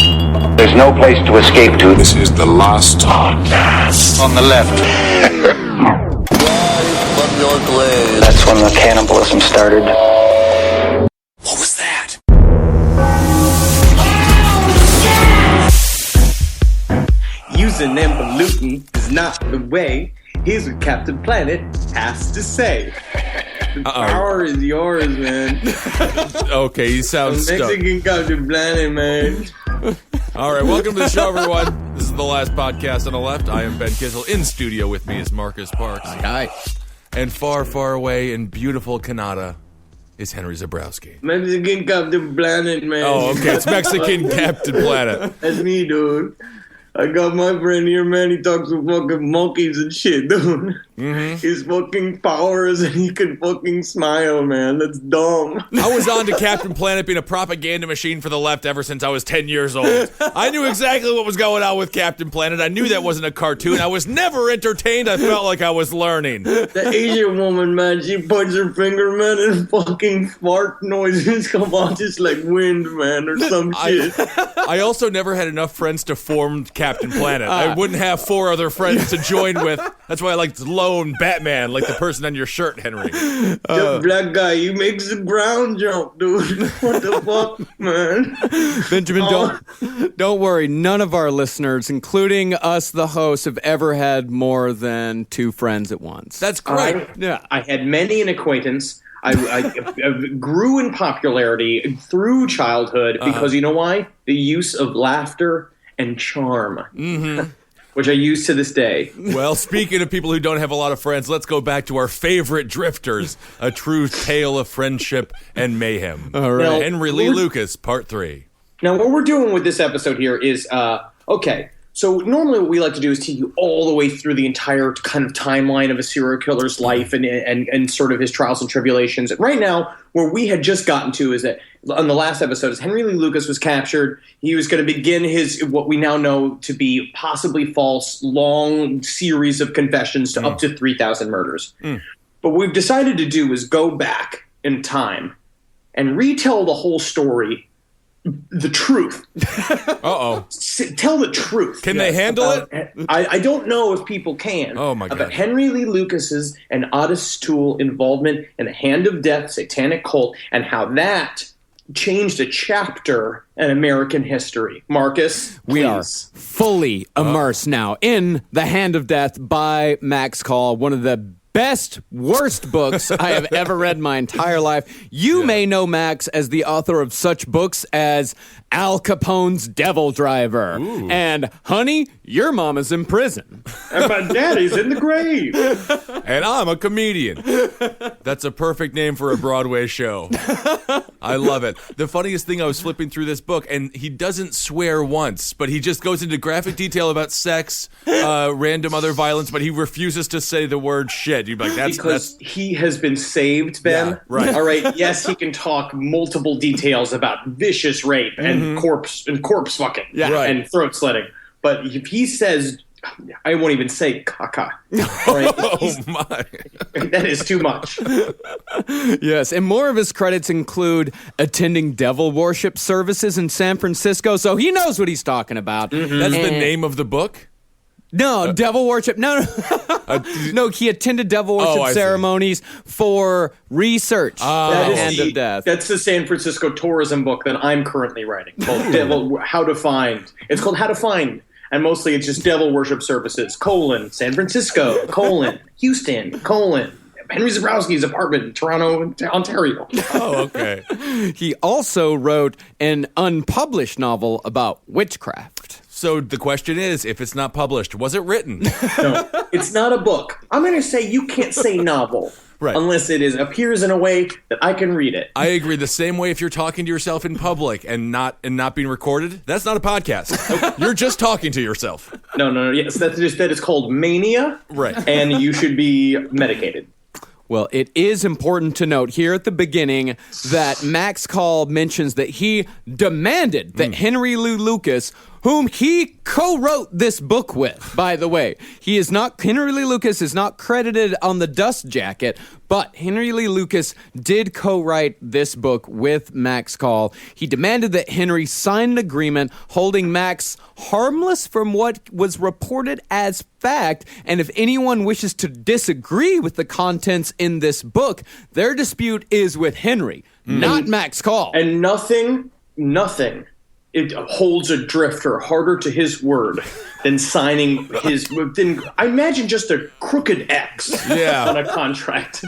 There's no place to escape to. This is the last podcast. On the left. From your grave. That's when the cannibalism started. What was that? Using and polluting is not the way. Here's what Captain Planet has to say. The power is yours, man. Okay, you sound stuck. Mexican Captain Planet, man. All right, welcome to the show, everyone. This is the last podcast on the left. I am Ben Kissel. In studio with me is Marcus Parks. Hi. And far, far away in beautiful Canada is Henry Zabrowski. Mexican Captain Planet, man. Oh, okay, it's Mexican Captain Planet. That's me, dude. I got my friend here, man. He talks to fucking monkeys and shit, dude. Mm-hmm. His fucking powers and he can fucking smile, man. That's dumb. I was on to Captain Planet being a propaganda machine for the left ever since I was 10 years old. I knew exactly what was going on with Captain Planet. I knew that wasn't a cartoon. I was never entertained. I felt like I was learning. The Asian woman, man, she points her finger, man, and fucking fart noises come out just like wind, man, or some shit. I also never had enough friends to form Captain Planet. I wouldn't have 4 other friends to join with. That's why I liked lone Batman, like the person on your shirt, Henry. The black guy, he makes the ground jump, dude. What the fuck, man? Benjamin, don't worry. None of our listeners, including us, the hosts, have ever had more than 2 friends at once. That's great. I had many an acquaintance. I grew in popularity through childhood because, you know why? The use of laughter and charm, which I use to this day. Well, speaking of people who don't have a lot of friends, let's go back to our favorite drifters, a true tale of friendship and mayhem. All right. Now, Henry Lee Lucas, part 3. Now, what we're doing with this episode here is, okay, so normally what we like to do is take you all the way through the entire kind of timeline of a serial killer's life and sort of his trials and tribulations. And right now, where we had just gotten to is that on the last episode, as Henry Lee Lucas was captured, he was going to begin his, what we now know to be possibly false, long series of confessions to up to 3,000 murders. But what we've decided to do is go back in time and retell the whole story. The truth. Uh-oh. Tell the truth. Can they handle it? I don't know if people can. Oh, my God. About Henry Lee Lucas's and Ottis Toole involvement in the Hand of Death satanic cult and how that changed a chapter in American history. Marcus, please. We are fully immersed now in The Hand of Death by Max Call, one of the best, worst books I have ever read in my entire life. You may know Max as the author of such books as Al Capone's Devil Driver and Honey, Your Mama's in Prison. And my daddy's in the grave. And I'm a comedian. That's a perfect name for a Broadway show. I love it. The funniest thing, I was flipping through this book, and he doesn't swear once, but he just goes into graphic detail about sex, random other violence, but he refuses to say the word shit. You'd be like, that's he has been saved, Ben. Yeah, right. All right. Yes, he can talk multiple details about vicious rape and corpse fucking and throat slitting. But if he says, I won't even say caca. Right? Oh my! That is too much. Yes, and more of his credits include attending devil worship services in San Francisco, so he knows what he's talking about. That's the name of the book? No, devil worship. No. No, he attended devil worship ceremonies for research. That is Hand of Death. That's the San Francisco tourism book that I'm currently writing called How to Find. It's called How to Find. And mostly it's just devil worship services, San Francisco, Houston, Henry Zabrowski's apartment in Toronto, Ontario. Oh, okay. He also wrote an unpublished novel about witchcraft. So the question is, if it's not published, was it written? No, it's not a book. I'm going to say you can't say novel. Right. Unless it appears in a way that I can read it. I agree. The same way if you're talking to yourself in public and not being recorded, that's not a podcast. You're just talking to yourself. No. Yes, that is called mania. Right. And you should be medicated. Well, it is important to note here at the beginning that Max Call mentions that he demanded that Henry Lee Lucas whom he co-wrote this book with, by the way. Henry Lee Lucas is not credited on the dust jacket, but Henry Lee Lucas did co-write this book with Max Call. He demanded that Henry sign an agreement holding Max harmless from what was reported as fact, and if anyone wishes to disagree with the contents in this book, their dispute is with Henry, not Max Call. And nothing it holds a drifter harder to his word than signing I imagine just a crooked X on a contract.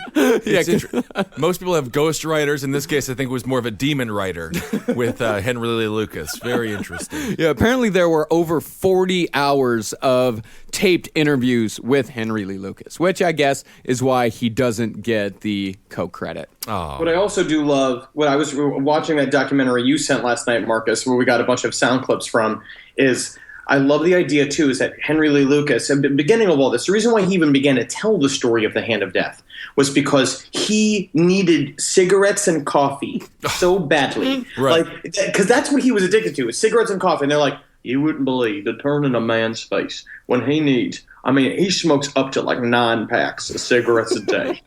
Most people have ghost writers. In this case, I think it was more of a demon writer with Henry Lee Lucas. Very interesting. Yeah, apparently there were over 40 hours of taped interviews with Henry Lee Lucas, which I guess is why he doesn't get the co-credit. Oh. What I also do love, what I was watching that documentary you sent last night, Marcus, where we got a bunch of sound clips from, is I love the idea, too, is that Henry Lee Lucas, at the beginning of all this, the reason why he even began to tell the story of the Hand of Death was because he needed cigarettes and coffee so badly. Right. Because that's what he was addicted to, is cigarettes and coffee. And they're like, you wouldn't believe the turn in a man's face when he needs, he smokes up to like 9 packs of cigarettes a day.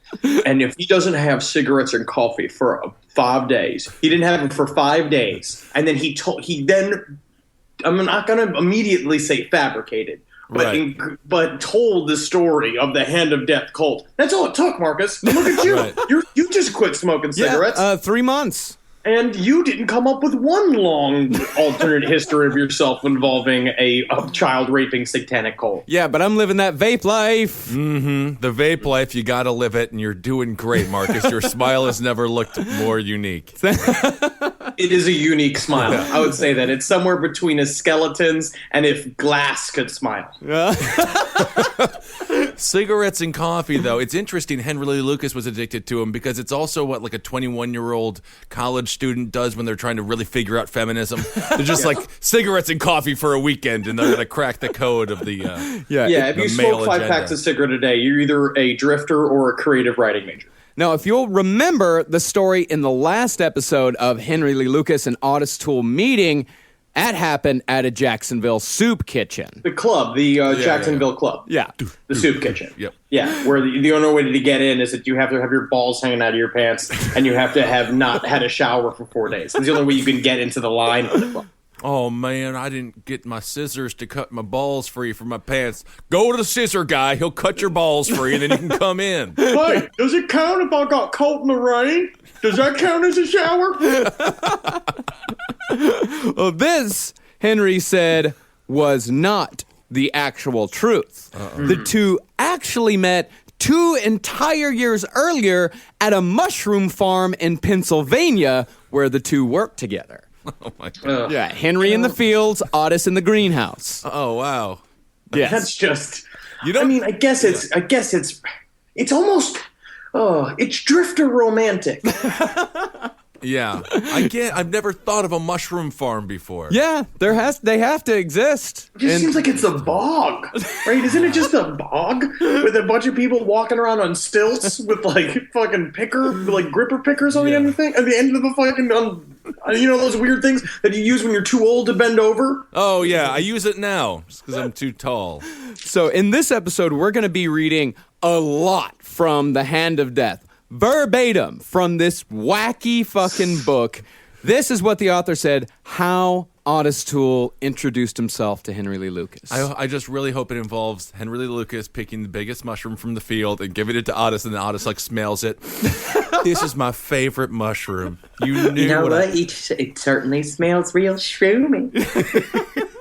And if he doesn't have cigarettes and coffee for 5 days, he didn't have them for 5 days. And then I'm not going to immediately say fabricated, but told the story of the Hand of Death cult. That's all it took, Marcus. Look at you. Right. You just quit smoking cigarettes. 3 months. And you didn't come up with one long alternate history of yourself involving a child-raping satanic cult. Yeah, but I'm living that vape life. Mm-hmm. The vape life, you gotta live it, and you're doing great, Marcus. Your smile has never looked more unique. It is a unique smile. I would say that. It's somewhere between a skeleton's and if glass could smile. Cigarettes and coffee, though. It's interesting Henry Lee Lucas was addicted to them because it's also what like a 21-year-old college student does when they're trying to really figure out feminism. They're just like cigarettes and coffee for a weekend, and they're going to crack the code of the if you smoke 5 packs of cigarette a day, you're either a drifter or a creative writing major. Now, if you'll remember the story in the last episode of Henry Lee Lucas and Ottis Toole meeting, that happened at a Jacksonville soup kitchen. The club, the Jacksonville club. Yeah. The soup kitchen. Yep. Yeah, where the only way to get in is that you have to have your balls hanging out of your pants and you have to have not had a shower for 4 days. It's the only way you can get into the line of the club. Oh, man, I didn't get my scissors to cut my balls free from my pants. Go to the scissor guy. He'll cut your balls free, and then you can come in. Hey, does it count if I got caught in the rain? Does that count as a shower? Well, this, Henry said, was not the actual truth. The two actually met 2 entire years earlier at a mushroom farm in Pennsylvania where the two worked together. Oh, my God. Yeah, Henry in the fields, Ottis in the greenhouse. Oh, wow. Yes. That's just. You don't. I guess it's almost. It's drifter romantic. Yeah. I've never thought of a mushroom farm before. Yeah, they have to exist. It just seems like it's a bog, right? Isn't it just a bog with a bunch of people walking around on stilts with like fucking gripper pickers on the end of the thing, at the end of the fucking, those weird things that you use when you're too old to bend over? Oh, yeah. I use it now just because I'm too tall. So in this episode, we're going to be reading a lot from The Hand of Death. Verbatim from this wacky fucking book. This is what the author said, how Ottis Toole introduced himself to Henry Lee Lucas. I just really hope it involves Henry Lee Lucas picking the biggest mushroom from the field and giving it to Ottis, and then Ottis smells it. This is my favorite mushroom. You knew It certainly smells real shroomy.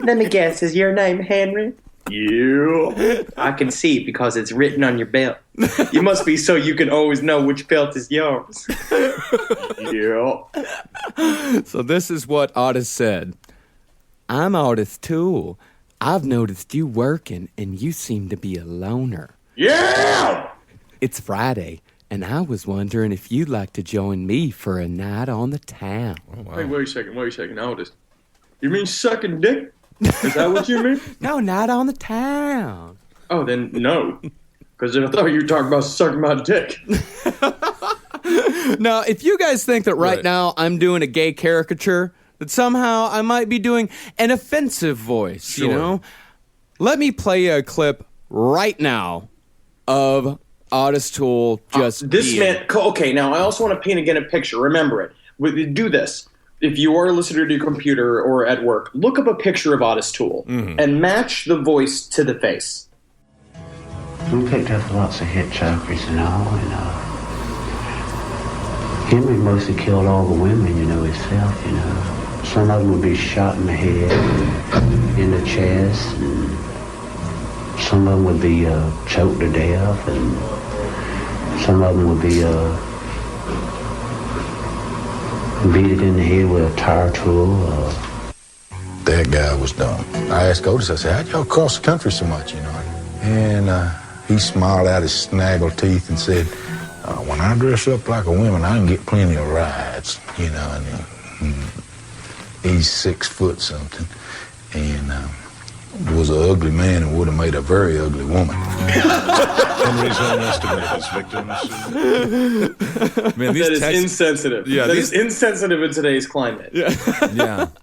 Let me guess, is your name Henry? Yeah. I can see because it's written on your belt. You must be so you can always know which belt is yours. Yeah. So this is what Ottis said. I'm Ottis Toole. I've noticed you working, and you seem to be a loner. Yeah! It's Friday, and I was wondering if you'd like to join me for a night on the town. Oh, wow. Hey, wait a second. Otis. You mean sucking dick? Is that what you mean? No, night on the town. Oh, then no. Because I thought you were talking about sucking my dick. Now, if you guys think that right now I'm doing a gay caricature, that somehow I might be doing an offensive voice, you Sure. know? Let me play you a clip right now of Ottis Toole just This being- man. Okay, now I also want to paint again a picture. Remember it. Do this. If you are listening to your computer or at work, look up a picture of Ottis Toole and match the voice to the face. We picked up lots of hitchhikers and all, and Henry mostly killed all the women, himself, Some of them would be shot in the head, and in the chest, and some of them would be choked to death, and some of them would be beat it in the head with a tire tool. That guy was dumb. I asked Otis, I said, how'd y'all cross the country so much, And he smiled out his snaggle teeth and said, when I dress up like a woman, I can get plenty of rides, and he's 6 foot something, and was an ugly man and would have made a very ugly woman. Henry's underestimated his victims. Man, these That is texts, insensitive. Yeah, that these- is insensitive in today's climate. yeah,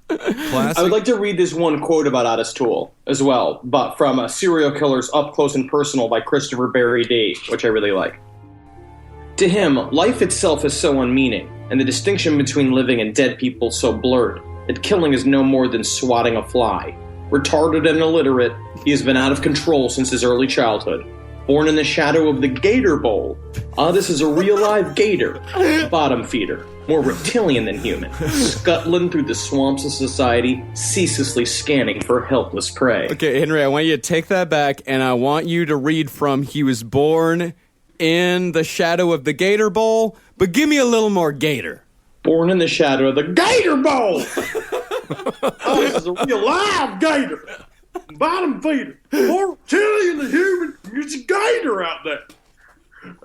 classic. I would like to read this one quote about Ottis Toole as well, but from Serial Killers Up Close and Personal by Christopher Barry D, which I really like. To him, life itself is so unmeaning, and the distinction between living and dead people so blurred, that killing is no more than swatting a fly. Retarded and illiterate, he has been out of control since his early childhood. Born in the shadow of the gator bowl, Ottis is a real live gator, bottom feeder, more reptilian than human, scuttling through the swamps of society, ceaselessly scanning for helpless prey. Okay, Henry, I want you to take that back, and I want you to read from he was born in the shadow of the gator bowl, but give me a little more gator. Born in the shadow of the gator bowl! Oh, this is a real live gator! Bottom feeder, more reptilian than human, it's a gator out there.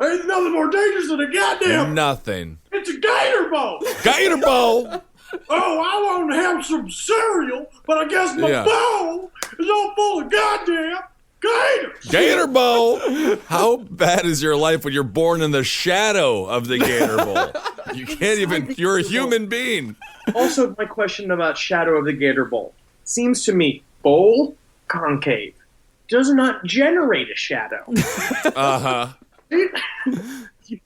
Ain't nothing more dangerous than a goddamn... Nothing. It's a gator bowl! Gator bowl. Oh, I want to have some cereal, but I guess my Yeah. bowl is all full of goddamn gators! Gator bowl. How bad is your life when you're born in the shadow of the gator bowl? You can't even. You're a human being. Also, my question about Shadow of the Gator Bowl. Seems to me, bowl, concave, does not generate a shadow.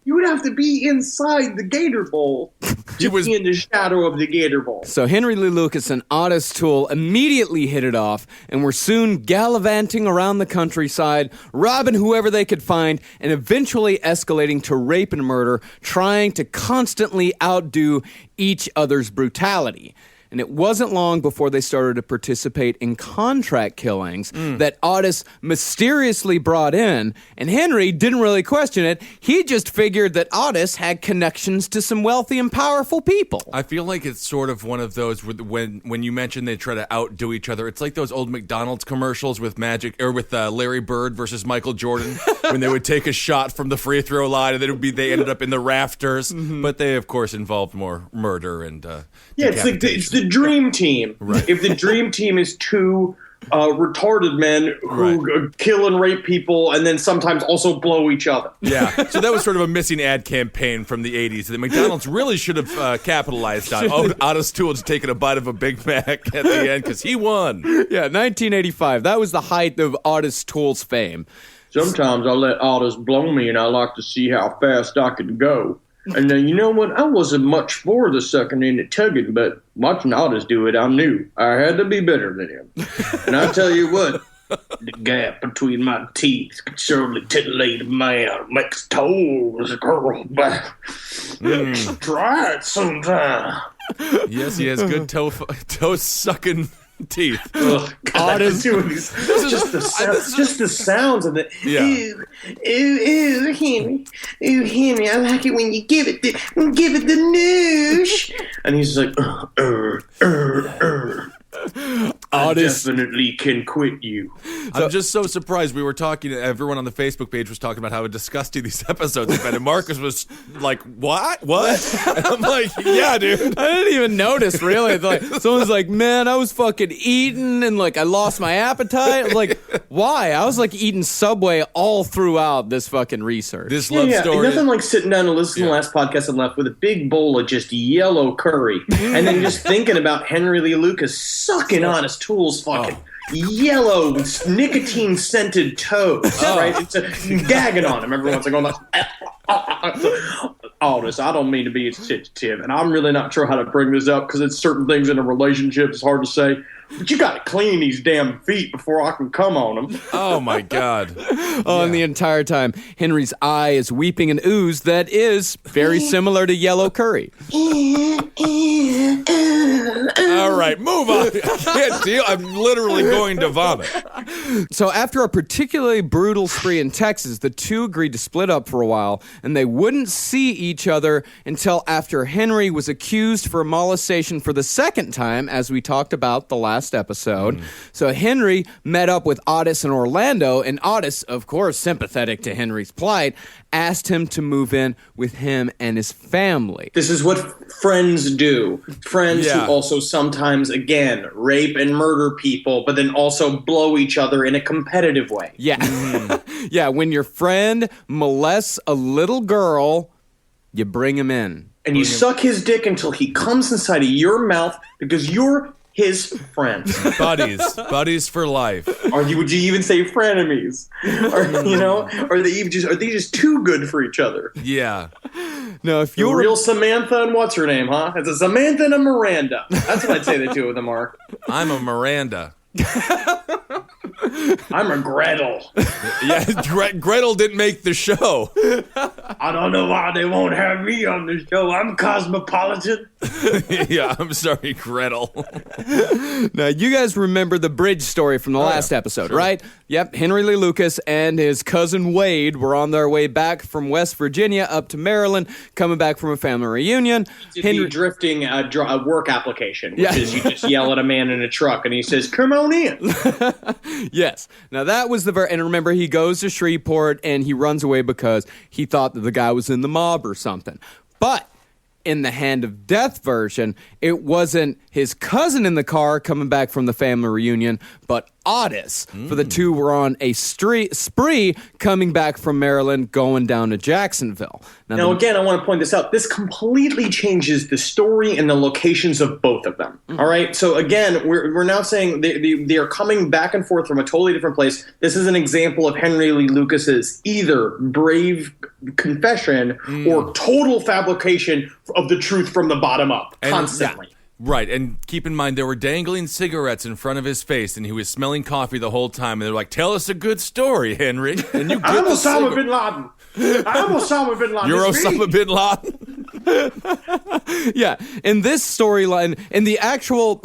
You would have to be inside the gator bowl to be in the shadow of the gator bowl. So Henry Lee Lucas and Ottis Toole immediately hit it off and were soon gallivanting around the countryside, robbing whoever they could find, and eventually escalating to rape and murder, trying to constantly outdo each other's brutality. And it wasn't long before they started to participate in contract killings that Ottis mysteriously brought in, and Henry didn't really question it. He just figured that Ottis had connections to some wealthy and powerful people. I feel like it's sort of one of those when you mention they try to outdo each other. It's like those old McDonald's commercials with Larry Bird versus Michael Jordan when they would take a shot from the free throw line and they ended up in the rafters. But they of course involved more murder and it's like it's the dream team. Right. If the dream team is two retarded men who kill and rape people and then sometimes also blow each other. Yeah, so that was sort of a missing ad campaign from the 80s that McDonald's really should have capitalized on. Ottis Toole just taking a bite of a Big Mac at the end because he won. Yeah, 1985. That was the height of Ottis Toole's fame. Sometimes I let Ottis blow me and I like to see how fast I can go. And then, you know what? I wasn't much for the sucking and the tugging, but watching Ottis do it, I knew I had to be better than him. And I tell you what, the gap between my teeth could certainly titillate a man, makes toes curl back. Try it sometime. Yes, he has good toe sucking teeth. Ottis doing these, just the sounds of it. Yeah. Ooh, Henry. Ooh, Henry, I like it when you give it the noosh. And he's just like, Ottis Otis definitely can quit you. I'm just so surprised. We were talking, everyone on the Facebook page was talking about how disgusting these episodes have been, and Marcus was like, what? And I'm like, yeah, dude. I didn't even notice, really. Like, someone's like, man, I was fucking eating and like I lost my appetite. I was like, why? I was like eating Subway all throughout this fucking research. This love story. Nothing like sitting down and listening to the last podcast and left with a big bowl of just yellow curry and then just thinking about Henry Lee Lucas sucking on his tools fucking yellow nicotine-scented toes, right? It's gagging on him. Everyone's like, Otis, I don't mean to be insensitive, and I'm really not sure how to bring this up because it's certain things in a relationship it's hard to say. But you got to clean these damn feet before I can come on them. Oh, my God. And the entire time, Henry's eye is weeping an ooze that is very similar to yellow curry. All right, move on. I can't deal. I'm literally going to vomit. So after a particularly brutal spree in Texas, the two agreed to split up for a while, and they wouldn't see each other until after Henry was accused for molestation for the second time, as we talked about the last episode. So Henry met up with Ottis in Orlando, and Ottis, of course, sympathetic to Henry's plight, asked him to move in with him and his family. This is what friends do. Friends who also sometimes, again, rape and murder people, but then also blow each other in a competitive way. Yeah. Yeah, when your friend molests a little girl, you bring him in. And you suck his dick until he comes inside of your mouth because you're his friends. Buddies for life. Or would you even say frenemies? Or are they just too good for each other? Yeah. No, if The you're real Samantha and what's her name, huh? It's a Samantha and a Miranda. That's what I'd say the two of them are. I'm a Miranda. I'm a Gretel. Yeah, Gretel didn't make the show. I don't know why they won't have me on the show. I'm cosmopolitan. Yeah, I'm sorry, Gretel. Now, you guys remember the bridge story from the last episode, right? Yep, Henry Lee Lucas and his cousin Wade were on their way back from West Virginia up to Maryland, coming back from a family reunion. Henry drifting a work application, which is you just yell at a man in a truck and he says, "Come on in." Yes. Now, that was and remember, he goes to Shreveport and he runs away because he thought that the guy was in the mob or something. But in the Hand of Death version, it wasn't his cousin in the car coming back from the family reunion, but Ottis. For the two were on a spree coming back from Maryland, going down to Jacksonville. Now, again, I want to point this out. This completely changes the story and the locations of both of them. All right? So, again, we're now saying they are coming back and forth from a totally different place. This is an example of Henry Lee Lucas's either brave confession or total fabrication of the truth from the bottom up, constantly. Right, and keep in mind, there were dangling cigarettes in front of his face, and he was smelling coffee the whole time, and they're like, "Tell us a good story, Henry." And you I'm Osama bin Laden. I'm Osama bin Laden. You're Osama bin Laden? Yeah, in this storyline, in the actual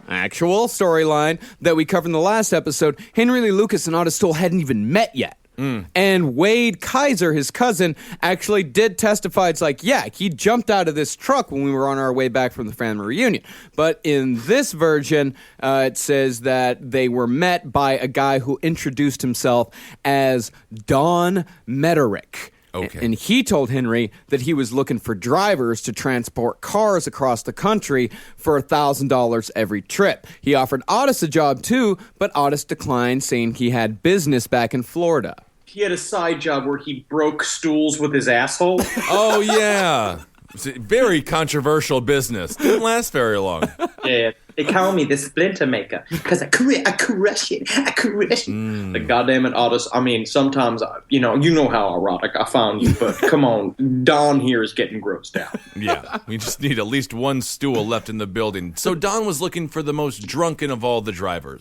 storyline that we covered in the last episode, Henry Lee Lucas and Ottis Toole hadn't even met yet. And Wade Kaiser, his cousin, actually did testify. It's like, yeah, he jumped out of this truck when we were on our way back from the family reunion. But in this version, it says that they were met by a guy who introduced himself as Don Meterick. Okay. And he told Henry that he was looking for drivers to transport cars across the country for $1,000 every trip. He offered Ottis a job too, but Ottis declined, saying he had business back in Florida. He had a side job where he broke stools with his asshole. Oh, yeah. It's a very controversial business. Didn't last very long. Yeah. They call me the splinter maker because I crush it. Like, goddamn it, Ottis. I mean, sometimes, you know how erotic I found you, but come on, Don here is getting grossed out. Yeah, we just need at least one stool left in the building. So Don was looking for the most drunken of all the drivers.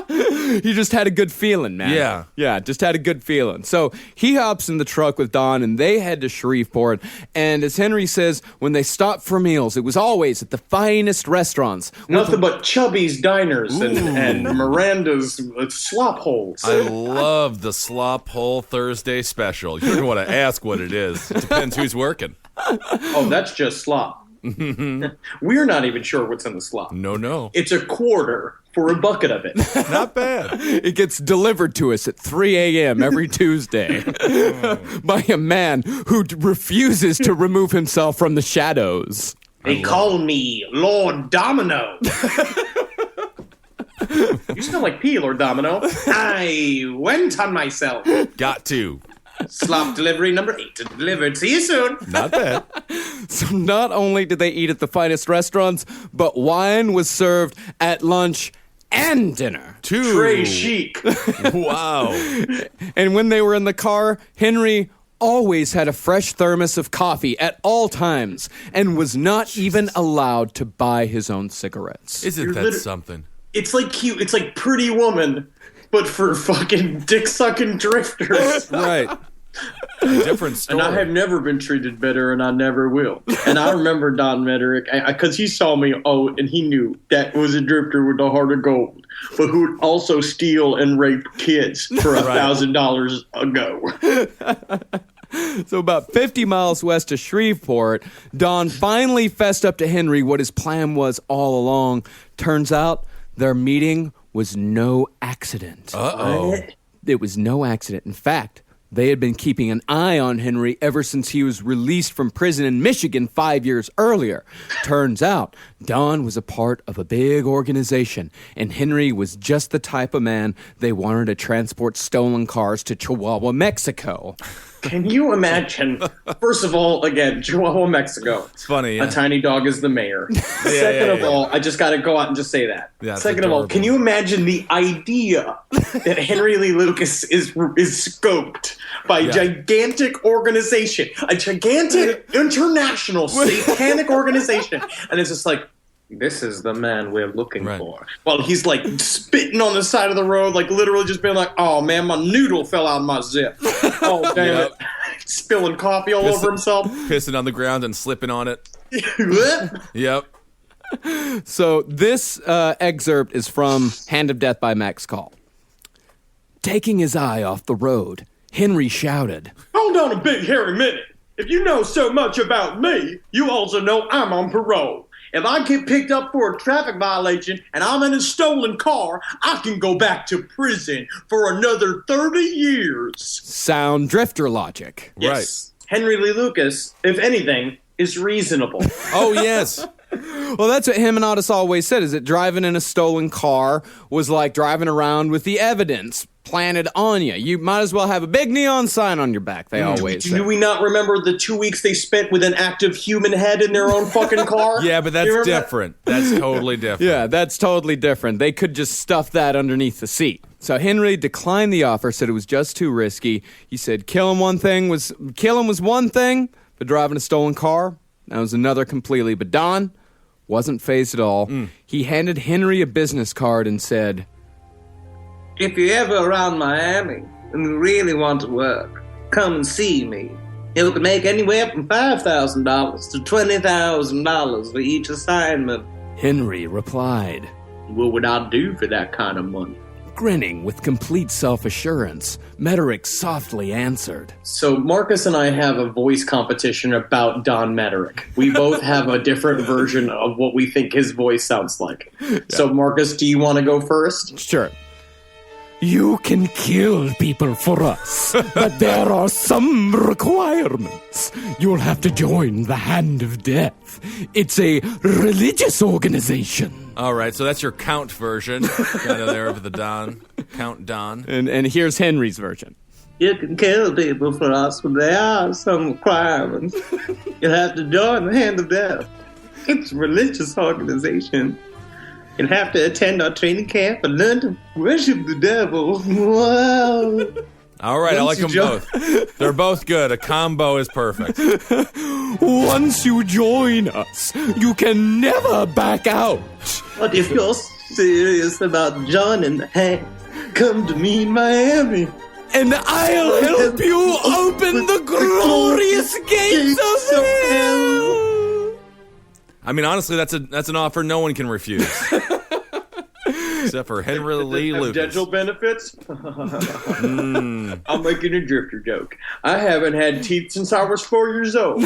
He just had a good feeling, man. Yeah. Yeah, just had a good feeling. So he hops in the truck with Don, and they head to Shreveport. And as Henry says, when they stopped for meals, it was always at the finest restaurants. Nothing but Chubby's Diners and Miranda's slop holes. I love the Slop Hole Thursday special. You don't want to ask what it is. It depends who's working. Oh, that's just slop. We're not even sure what's in the slop. No. It's a quarter for a bucket of it. Not bad. It gets delivered to us at 3 a.m. every Tuesday by a man who refuses to remove himself from the shadows. They call me Lord Domino. You smell like pee, Lord Domino. I went on myself. Got to. Slop delivery number 8 delivered. See you soon. Not bad. So not only did they eat at the finest restaurants, but wine was served at lunch and dinner. Très chic. Wow. And when they were in the car, Henry always had a fresh thermos of coffee at all times and was not even allowed to buy his own cigarettes. Isn't that something? It's like cute. It's like Pretty Woman, but for fucking dick-sucking drifters. Right. A different story. And I have never been treated better, and I never will. And I remember Don Mederick, because he saw me, and he knew that was a drifter with a heart of gold, but who would also steal and rape kids for $1,000 ago. So about 50 miles west of Shreveport, Don finally fessed up to Henry what his plan was all along. Turns out their meeting was no accident. Uh-oh. It was no accident. In fact, they had been keeping an eye on Henry ever since he was released from prison in Michigan 5 years earlier. Turns out, Don was a part of a big organization, and Henry was just the type of man they wanted to transport stolen cars to Chihuahua, Mexico. Can you imagine? First of all, again, Chihuahua, Mexico. It's funny. Yeah. A tiny dog is the mayor. Second of all, I just got to go out and just say that. Yeah, Second of all, can you imagine the idea that Henry Lee Lucas is scoped by a gigantic organization, a gigantic international satanic organization, and it's just like, this is the man we're looking for. Well, he's like spitting on the side of the road, like literally just being like, oh man, my noodle fell out of my zip. Oh, damn it. Spilling coffee all over himself. Pissing on the ground and slipping on it. Yep. So this excerpt is from Hand of Death by Max Call. Taking his eye off the road, Henry shouted, hold on a big hairy minute. If you know so much about me, you also know I'm on parole. If I get picked up for a traffic violation and I'm in a stolen car, I can go back to prison for another 30 years. Sound drifter logic. Yes. Right. Henry Lee Lucas, if anything, is reasonable. Oh, yes. Well, that's what him and Ottis always said, is that driving in a stolen car was like driving around with the evidence planted on you. You might as well have a big neon sign on your back, they always say. Do we not remember the 2 weeks they spent with an active human head in their own fucking car? Yeah, but that's different. That's totally different. Yeah, that's totally different. They could just stuff that underneath the seat. So Henry declined the offer, said it was just too risky. He said killing was one thing, but driving a stolen car, that was another completely. But Don wasn't fazed at all. He handed Henry a business card and said, if you're ever around Miami and you really want to work, come and see me. You can make anywhere from $5,000 to $20,000 for each assignment. Henry replied, what would I do for that kind of money? Grinning with complete self-assurance, Mederick softly answered. So Marcus and I have a voice competition about Don Mederick. We both have a different version of what we think his voice sounds like. Yeah. So Marcus, do you want to go first? Sure. You can kill people for us, but there are some requirements. You'll have to join the Hand of Death. It's a religious organization. All right, so that's your Count version. Kind of there of the Don. Count Don. And here's Henry's version. You can kill people for us, but there are some requirements. You'll have to join the Hand of Death. It's a religious organization. You'll have to attend our training camp and learn to worship the devil. Whoa. All right, I like them both. They're both good. A combo is perfect. Once you join us, you can never back out. But if you're serious about joining the hand, come to me in Miami. And I'll help you open the glorious gates of hell. I mean, honestly, that's an offer no one can refuse. Except for Henry Lee Lucas. Dental benefits? I'm making a drifter joke. I haven't had teeth since I was 4 years old.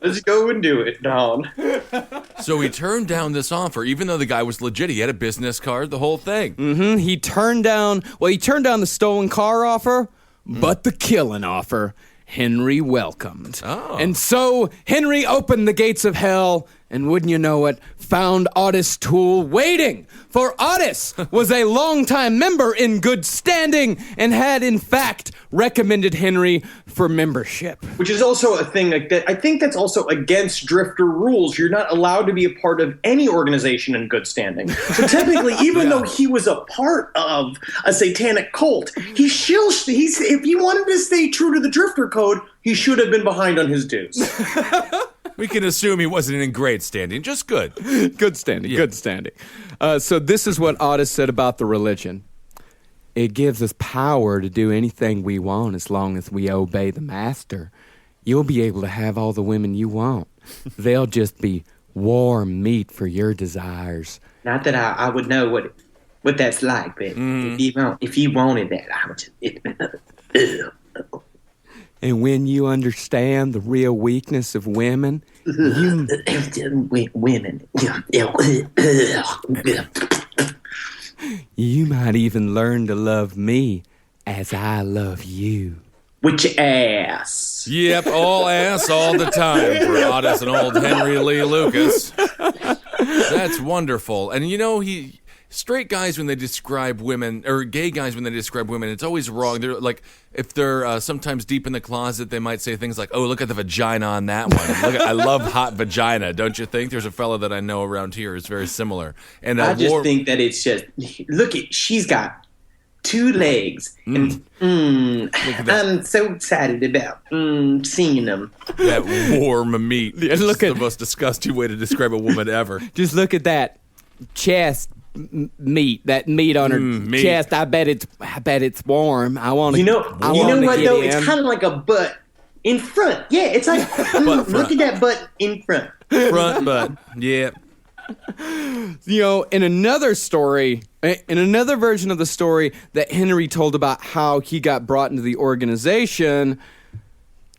Let's go and do it, Don. So he turned down this offer, even though the guy was legit. He had a business card, the whole thing. He turned down the stolen car offer, but the killing offer, Henry welcomed. Oh. And so Henry opened the gates of hell, and wouldn't you know it, found Ottis Toole waiting. For Ottis was a longtime member in good standing and had, in fact, recommended Henry for membership. Which is also a thing like that. I think that's also against drifter rules. You're not allowed to be a part of any organization in good standing. So technically, even though he was a part of a satanic cult, if he wanted to stay true to the drifter code, he should have been behind on his dues. We can assume he wasn't in great standing, just good. Good standing, good standing. So this is what Ottis said about the religion. It gives us power to do anything we want as long as we obey the master. You'll be able to have all the women you want. They'll just be warm meat for your desires. Not that I would know what that's like, but if you wanted that, I would just... And when you understand the real weakness of women, women. You might even learn to love me as I love you. With your ass. Yep, all ass all the time for Ottis and old Henry Lee Lucas. That's wonderful. And you know, straight guys, when they describe women, or gay guys when they describe women, it's always wrong. They're like, if they're sometimes deep in the closet, they might say things like, "Oh, look at the vagina on that one." I love hot vagina, don't you think? There's a fella that I know around here who's very similar. And I just think that it's just, she's got 2 legs, and I'm so excited about seeing them. That warm meat. Yeah, It's the most disgusting way to describe a woman ever. Just look at that chest meat, that meat on her chest. I bet it's warm. I want to. You know what though? It's kind of like a butt in front. Yeah, it's like look at that butt in front. Front butt. Yeah. You know, in another story, in another version of the story that Henry told about how he got brought into the organization,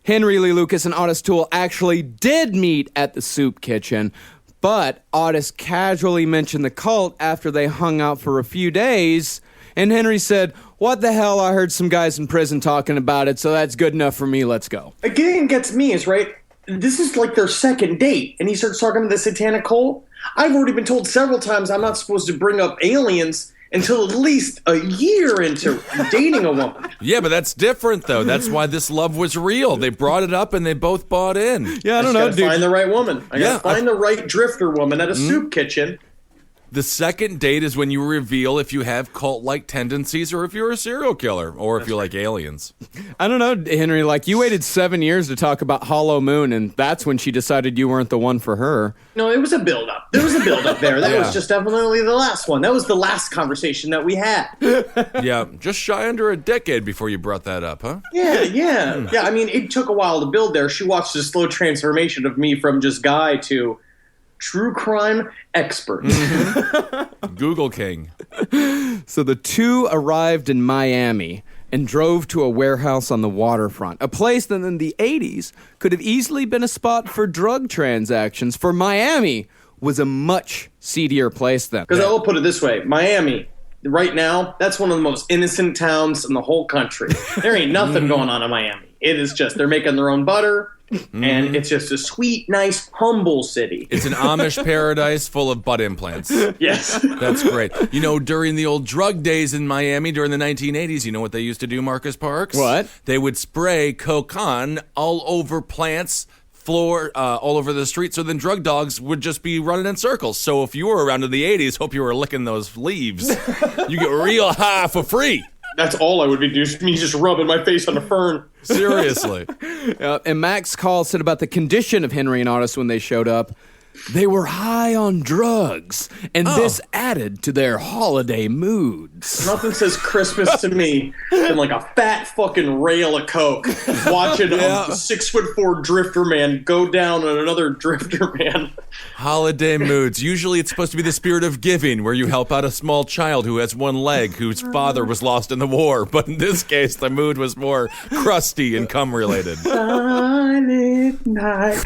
Henry Lee Lucas and Ottis Toole actually did meet at the soup kitchen. But Ottis casually mentioned the cult after they hung out for a few days, and Henry said, "What the hell, I heard some guys in prison talking about it, so that's good enough for me, let's go." Again, gets me is, right, this is like their second date, and he starts talking to the satanic cult. I've already been told several times I'm not supposed to bring up aliens until at least a year into dating a woman. Yeah, but that's different, though. That's why this love was real. They brought it up, and they both bought in. Yeah, I don't know, dude. Find the right woman. I gotta find the right drifter woman at a soup kitchen. The second date is when you reveal if you have cult-like tendencies or if you're a serial killer or if you like aliens. I don't know, Henry, like you waited 7 years to talk about Hollow Moon, and that's when she decided you weren't the one for her. No, it was a build-up. There was a build-up there. That was just definitely the last one. That was the last conversation that we had. Yeah, just shy under a decade before you brought that up, huh? Yeah. Yeah, I mean, it took a while to build there. She watched the slow transformation of me from just guy to true crime expert. Google King. So the two arrived in Miami and drove to a warehouse on the waterfront, a place that in the 80s could have easily been a spot for drug transactions, for Miami was a much seedier place then. Because I'll put it this way, Miami, right now, that's one of the most innocent towns in the whole country. There ain't nothing going on in Miami. It is just, they're making their own butter, and it's just a sweet, nice, humble city. It's an Amish paradise full of butt implants. Yes. That's great. You know, during the old drug days in Miami during the 1980s, you know what they used to do, Marcus Parks? What? They would spray cocaine all over plants, floor, all over the street, so then drug dogs would just be running in circles. So if you were around in the 80s, hope you were licking those leaves. You get real high for free. That's all I would be doing, me just rubbing my face on a fern. Seriously. And Max Call said about the condition of Henry and Ottis when they showed up. They were high on drugs, and this added to their holiday moods. Nothing says Christmas to me than like a fat fucking rail of coke watching a 6'4" drifter man go down on another drifter man. Holiday moods. Usually it's supposed to be the spirit of giving, where you help out a small child who has one leg, whose father was lost in the war. But in this case, the mood was more crusty and cum related. Silent night.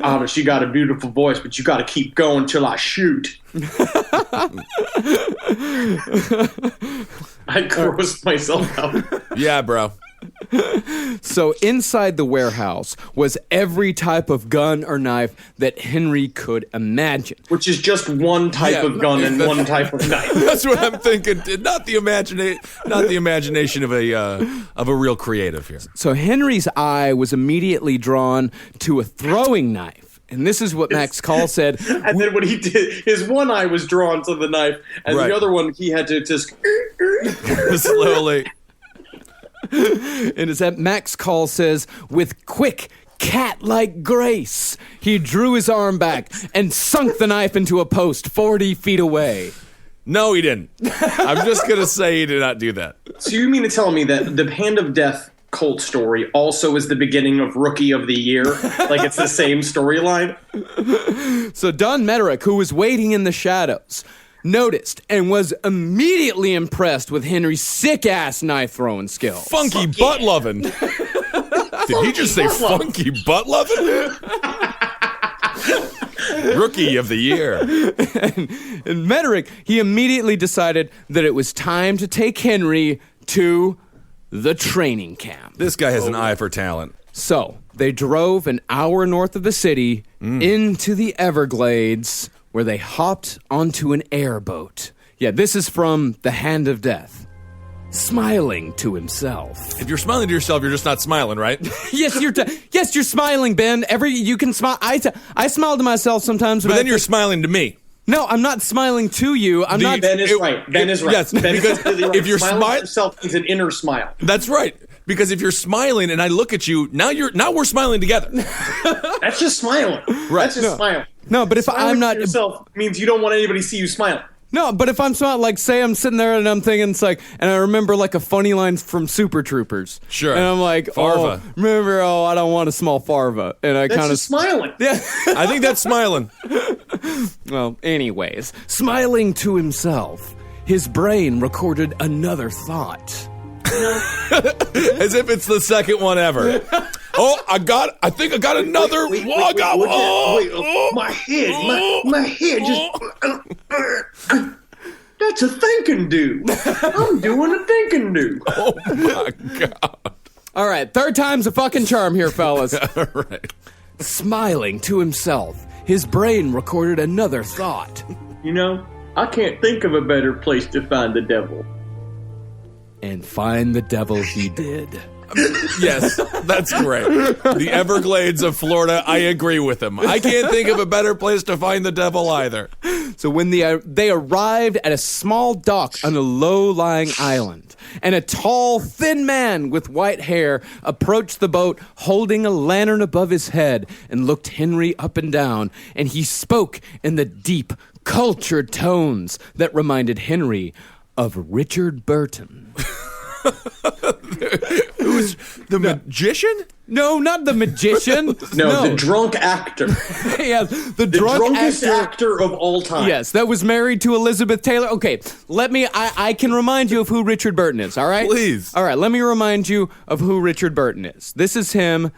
But she got a beautiful voice, but you got to keep going till I shoot. I grossed myself out. Yeah, bro. So inside the warehouse was every type of gun or knife that Henry could imagine. Which is just one type of gun and one type of knife. That's what I'm thinking. Not the imagination of a real creative here. So Henry's eye was immediately drawn to a throwing knife. And this is what Max Call said. And then what he did, his one eye was drawn to the knife, and the other one he had to just slowly. And as that Max Call says, with quick, cat-like grace, he drew his arm back and sunk the knife into a post 40 feet away. No, he didn't. I'm just going to say he did not do that. So you mean to tell me that the Hand of Death cult story also is the beginning of Rookie of the Year? Like it's the same storyline? So Don Meterick, who was waiting in the shadows, noticed and was immediately impressed with Henry's sick-ass knife-throwing skills. Funky butt-loving. Did he just say funky butt-loving? Rookie of the Year. And Meterick, he immediately decided that it was time to take Henry to the training camp. This guy has an eye for talent. So they drove an hour north of the city into the Everglades, where they hopped onto an airboat. Yeah, this is from The Hand of Death. Smiling to himself. If you're smiling to yourself, you're just not smiling, right? Yes, you're smiling, Ben. You can smile. I smile to myself sometimes. But then you're smiling to me. No, I'm not smiling to you. Ben is right. Yes, because right. if you're smiling to yourself means an inner smile. That's right. Because if you're smiling and I look at you, now we're smiling together. That's just smiling. Right. That's just smiling. No, but if smiling I'm not to yourself means you don't want anybody to see you smiling. No, but if I'm smiling, like say I'm sitting there and I'm thinking it's like, and I remember like a funny line from Super Troopers. Sure. And I'm like, Farva. I don't want a small Farva. And I kind of smiling. Yeah. I think that's smiling. Well, anyways, smiling to himself, his brain recorded another thought. As if it's the second one ever. I think I got another. My head just. That's a thinking do. I'm doing a thinking do. Oh my God. All right, third time's a fucking charm here, fellas. All right. Smiling to himself, his brain recorded another thought. You know, I can't think of a better place to find the devil. And find the devil he did. Yes, that's great. The Everglades of Florida, I agree with him. I can't think of a better place to find the devil either. So when they arrived at a small dock on a low-lying island, and a tall, thin man with white hair approached the boat holding a lantern above his head and looked Henry up and down, and he spoke in the deep, cultured tones that reminded Henry of Richard Burton. Who's the magician? No, not the magician. No, the drunk actor. Yes, the drunkest actor of all time. Yes, that was married to Elizabeth Taylor. Okay, I can remind you of who Richard Burton is, all right? Please. All right, let me remind you of who Richard Burton is. This is him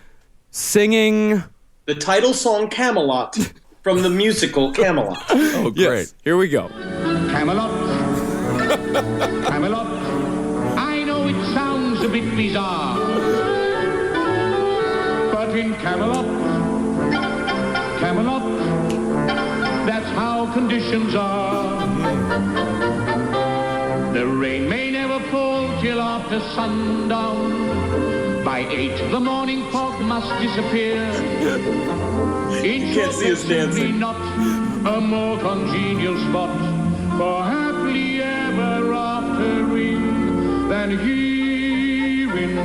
singing the title song Camelot from the musical Camelot. Oh, great. Yes, here we go. Camelot. Camelot. I know it sounds a bit bizarre, but in Camelot, that's how conditions are. The rain may never fall till after sundown. By 8, the morning fog must disappear. It can't see us dancing. Not a more congenial spot for happily ever aftering than here in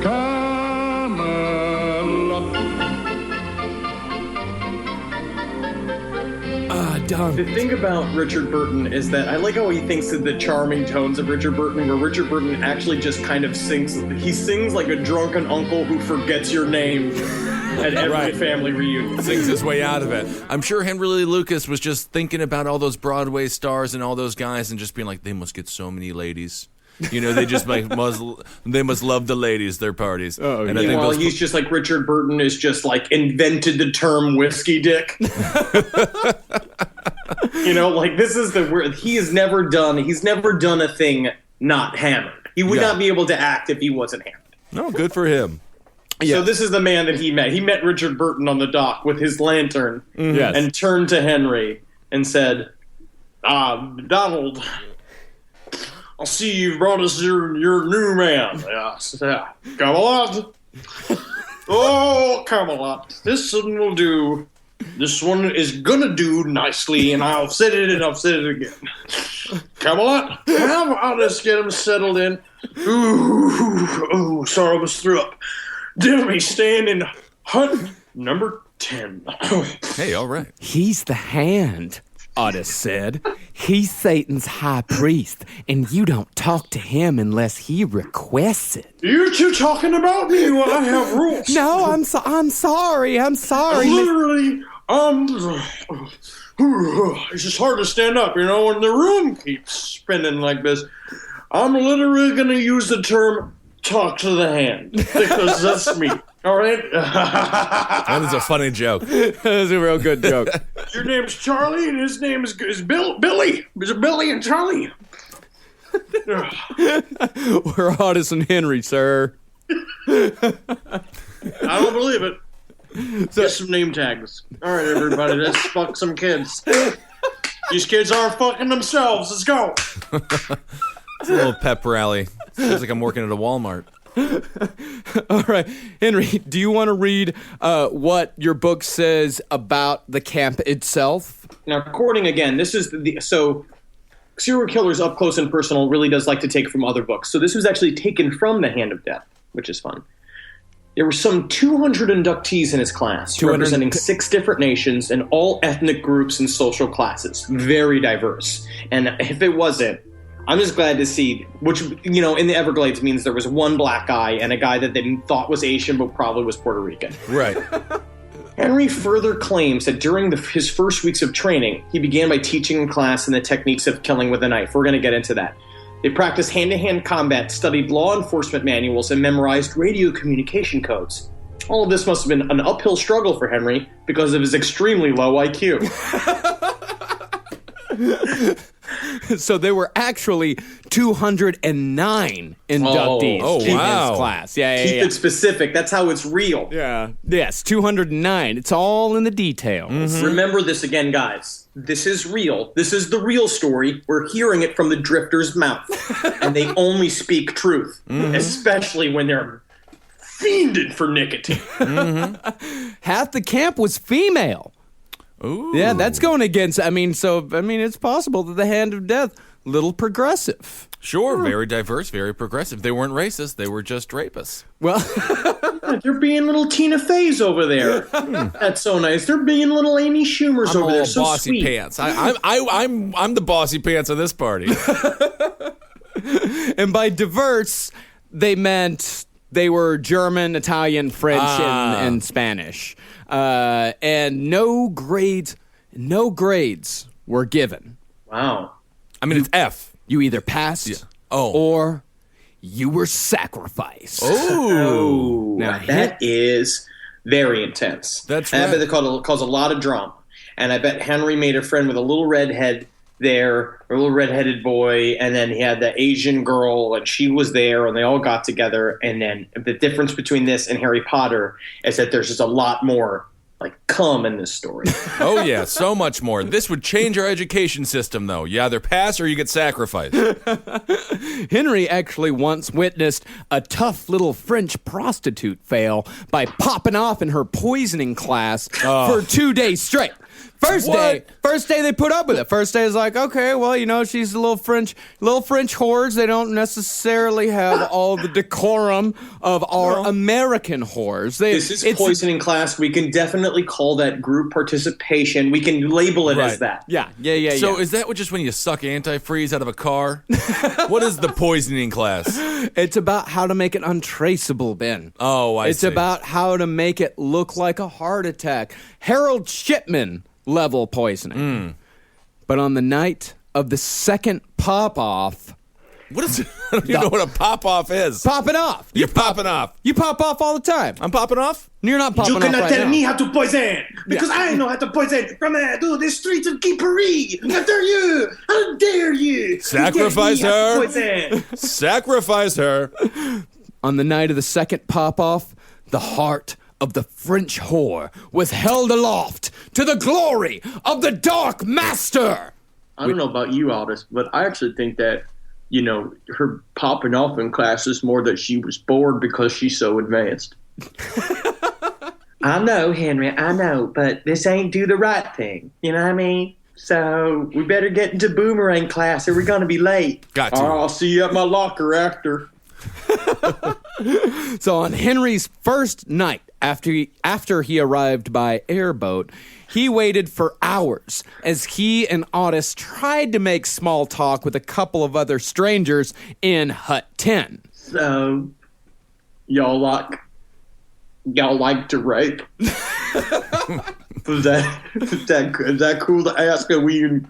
Camelot. dunk. The thing about Richard Burton is that I like how he thinks of the charming tones of Richard Burton, where Richard Burton actually just kind of sings. He sings like a drunken uncle who forgets your name at every family reunion. Sings his way out of it. I'm sure Henry Lee Lucas was just thinking about all those Broadway stars and all those guys and just being like, they must get so many ladies. You know, they just they must love the ladies, their parties. Oh, and yeah. Meanwhile, he's just like Richard Burton is just like invented the term whiskey dick. You know, like this is the word he's never done a thing not hammered. He would not be able to act if he wasn't hammered. No, good for him. So this is the man that he met. He met Richard Burton on the dock with his lantern and turned to Henry and said, Donald, I see you brought us your new man. Camelot. Oh, Camelot. This one will do. This one is gonna do nicely, and I've said it and I've said it again. Camelot, I'll just get him settled in. Ooh, sorry, I almost threw up. Dimmy, stand in hut number 10. Hey, all right. He's the hand, Ottis said. He's Satan's high priest, and you don't talk to him unless he requests it. You two talking about me when I have rules? No, I'm sorry. Literally, it's just hard to stand up, you know, when the room keeps spinning like this. I'm literally going to use the term talk to the hand, because that's me. All right? That is a funny joke. That is a real good joke. Your name's Charlie, and his name is Billy. Is it Billy and Charlie? We're Ottis and Henry, sir. I don't believe it. Get some name tags. All right, everybody, let's fuck some kids. These kids are fucking themselves. Let's go. It's a little pep rally. Feels like I'm working at a Walmart. All right, Henry, do you want to read what your book says about the camp itself? Now, according again, this is so serial killers up close and personal really does like to take from other books. So this was actually taken from The Hand of Death, which is fun. There were some 200 inductees in his class, representing 6 different nations and all ethnic groups and social classes. Very diverse. And if it wasn't, I'm just glad to see, which, you know, in the Everglades means there was one black guy and a guy that they thought was Asian but probably was Puerto Rican. Right. Henry further claims that during his first weeks of training, he began by teaching in class and the techniques of killing with a knife. We're going to get into that. They practiced hand-to-hand combat, studied law enforcement manuals, and memorized radio communication codes. All of this must have been an uphill struggle for Henry because of his extremely low IQ. So there were actually 209 inductees in his class. Yeah. Keep it specific. That's how it's real. Yeah. Yes, 209. It's all in the details. Mm-hmm. Remember this again, guys. This is real. This is the real story. We're hearing it from the drifter's mouth. And they only speak truth. Mm-hmm. Especially when they're fiended for nicotine. Mm-hmm. Half the camp was female. Ooh. Yeah, that's going against, it's possible that the Hand of Death, little progressive. Sure, very diverse, very progressive. They weren't racist, they were just rapists. Well, they're being little Tina Feys over there. That's so nice. They're being little Amy Schumers over there. So bossy sweet. pants. I'm the bossy pants of this party. And by diverse, they meant they were German, Italian, French, and Spanish. And no grades were given. Wow. I mean, it's F. You either passed or you were sacrificed. Oh, now that is very intense. That's right. right. I bet that caused a lot of drama. And I bet Henry made a friend with a little redhead there, a little redheaded boy, and then he had the Asian girl, and she was there, and they all got together. And then the difference between this and Harry Potter is that there's just a lot more cum in this story. Oh yeah, so much more. This would change our education system, though. You either pass or you get sacrificed. Henry actually once witnessed a tough little French prostitute fail by popping off in her poisoning class for 2 days straight. First day they put up with it. First day is like, okay, well, you know, she's a little French whores. They don't necessarily have all the decorum of our American whores. This is poisoning class. We can definitely call that group participation. We can label it as that. Yeah. So is that just when you suck antifreeze out of a car? What is the poisoning class? It's about how to make it untraceable, Ben. Oh, I see. It's about how to make it look like a heart attack. Harold Shipman level poisoning. But on the night of the second pop-off... What is it? I don't even know what a pop-off is. Popping off. You're popping off. You pop off all the time. I'm popping off? You're not popping You off cannot right tell now. me how to poison, because I know how to poison from the streets of Kipari. How dare you? How dare you? Sacrifice You tell me how her. to poison. Sacrifice her. On the night of the second pop-off, the heart of the French whore was held aloft to the glory of the Dark Master. I don't know about you, Ottis, but I actually think that, you know, her popping off in class is more that she was bored because she's so advanced. I know, Henry, I know, but this ain't do the right thing. You know what I mean? So we better get into boomerang class or we're going to be late. Got to. I'll see you at my locker after. So on Henry's first night after he arrived by airboat, he waited for hours as he and Ottis tried to make small talk with a couple of other strangers in Hut 10. So, y'all like to rape? Is that cool to ask? Are we in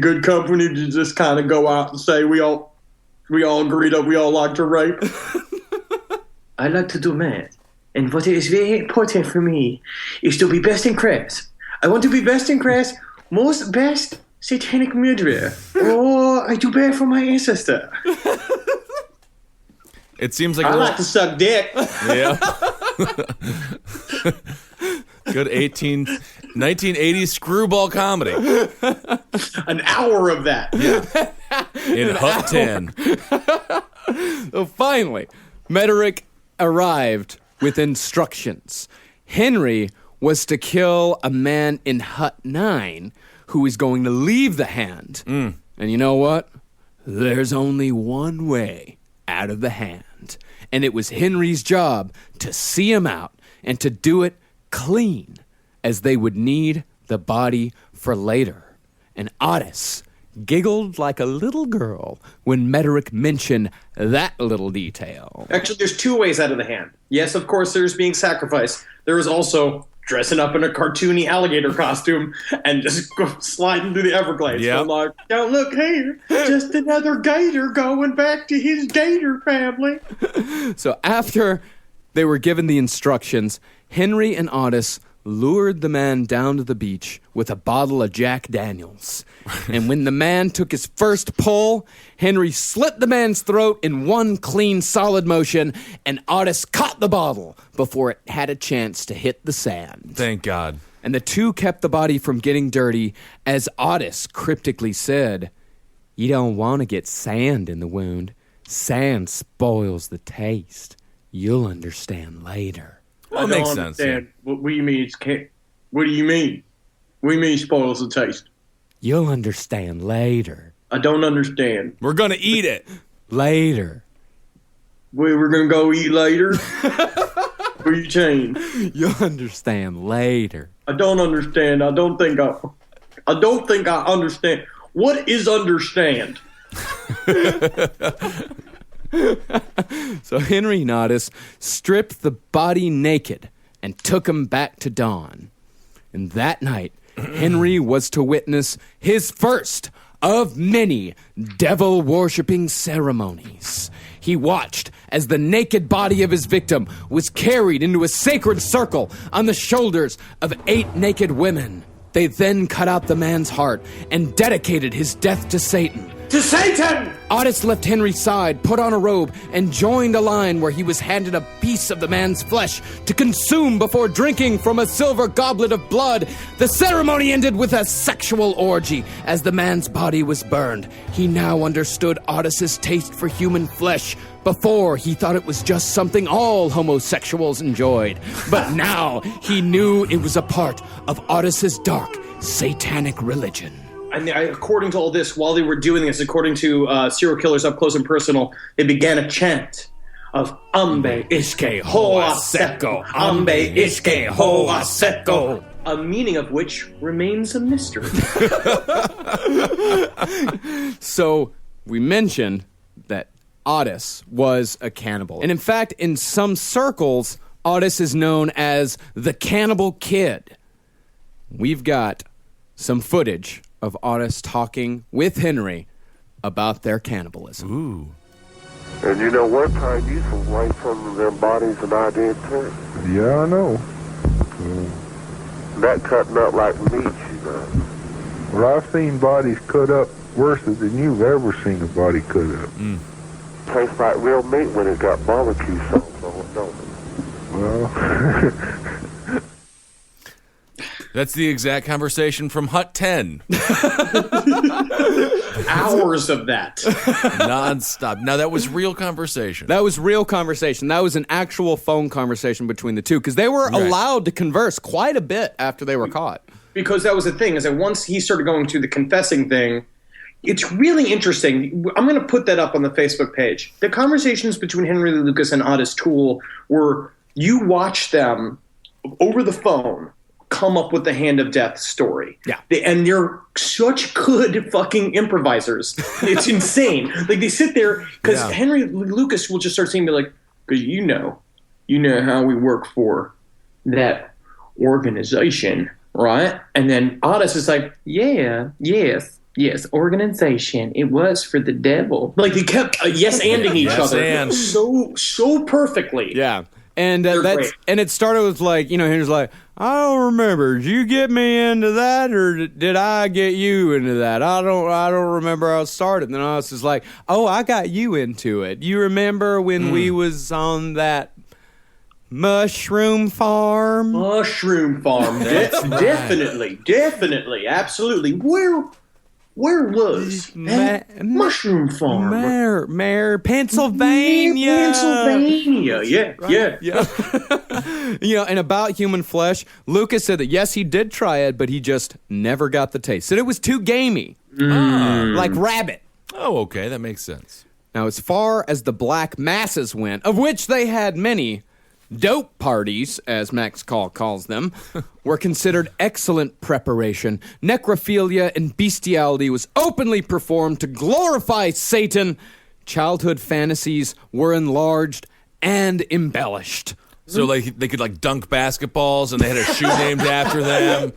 good company to just kind of go out and say we all agree that we all like to rape? I like to do math. And what is very important for me is to be best in class. I want to be best in class, most best satanic murderer. Or I do bad for my ancestor. It seems like I like to suck dick. Yeah. Good 1980s screwball comedy. An hour of that. In Hut 10. So finally, Meterick arrived with instructions. Henry was to kill a man in Hut 9 who is going to leave the hand. And you know what? There's only one way out of the hand. And it was Henry's job to see him out and to do it clean, as they would need the body for later. And Ottis giggled like a little girl when Meterick mentioned that little detail. Actually, there's two ways out of the hand. Yes, of course, there's being sacrificed. There is also dressing up in a cartoony alligator costume and just sliding through the Everglades. Yep. I'm like, don't look here, just another gator going back to his gator family. So after they were given the instructions, Henry and Ottis lured the man down to the beach with a bottle of Jack Daniels. And when the man took his first pull, Henry slit the man's throat in one clean, solid motion, and Ottis caught the bottle before it had a chance to hit the sand. Thank God. And the two kept the body from getting dirty, as Ottis cryptically said, "You don't want to get sand in the wound. Sand spoils the taste. You'll understand later." Well, it makes sense. Yeah. What do you mean? What do you mean? What do you mean spoils the taste? You'll understand later. I don't understand. We're going to eat it. Later. We're going to go eat later? Where you chain? You'll understand later. I don't understand. I don't think I understand. What is understand? So Henry and Ottis stripped the body naked and took him back to Dawn. And that night, Henry was to witness his first of many devil-worshipping ceremonies. He watched as the naked body of his victim was carried into a sacred circle on the shoulders of 8 naked women. They then cut out the man's heart and dedicated his death to Satan, To Satan! Ottis left Henry's side, put on a robe, and joined a line where he was handed a piece of the man's flesh to consume before drinking from a silver goblet of blood. The ceremony ended with a sexual orgy as the man's body was burned. He now understood Ottis's taste for human flesh. Before, he thought it was just something all homosexuals enjoyed. But now, he knew it was a part of Ottis's dark, satanic religion. And according to all this, while they were doing this, according to Serial Killers Up Close and Personal, they began a chant of Ambe Ishke Hoa Seko, Ambe Ishke Hoa Seko, a meaning of which remains a mystery. So, we mentioned that Ottis was a cannibal. And in fact, in some circles, Ottis is known as the Cannibal Kid. We've got some footage of Ottis talking with Henry about their cannibalism. Ooh. And you know, one time you away from their bodies and I did too. Yeah, I know. That cutting up like meat, you know. Well, I've seen bodies cut up worse than you've ever seen a body cut up. Tastes like real meat when it got barbecue sauce on it, don't it? Well, That's the exact conversation from Hut 10. Hours of that. Non-stop. Now, that was real conversation. That was real conversation. That was an actual phone conversation between the two, because they were allowed to converse quite a bit after they were caught. Because that was the thing, is that once he started going to the confessing thing, it's really interesting. I'm going to put that up on the Facebook page. The conversations between Henry Lee Lucas and Ottis Toole were, you watch them over the phone come up with the Hand of Death story. Yeah. And they're such good fucking improvisers. It's insane. Like, they sit there, because Henry Lee Lucas will just start saying, like, because you know how we work for that organization, right? And then Ottis is like, yes, organization. It was for the devil. Like, they kept yes-anding each other and. so perfectly. Yeah. And and it started with, like, Henry's like, I don't remember. Did you get me into that, or did I get you into that? I don't remember how it started. And then I was just like, oh, I got you into it. You remember when we was on that mushroom farm? Mushroom farm. Definitely, absolutely. Where was that mushroom farm? Pennsylvania. Yeah. And about human flesh, Lucas said that yes, he did try it, but he just never got the taste. Said it was too gamey, like rabbit. Oh, okay, that makes sense. Now, as far as the black masses went, of which they had many, dope parties, as Max Call calls them, were considered excellent preparation. Necrophilia and bestiality was openly performed to glorify Satan. Childhood fantasies were enlarged and embellished. So, like, they could, like, dunk basketballs, and they had a shoe named after them.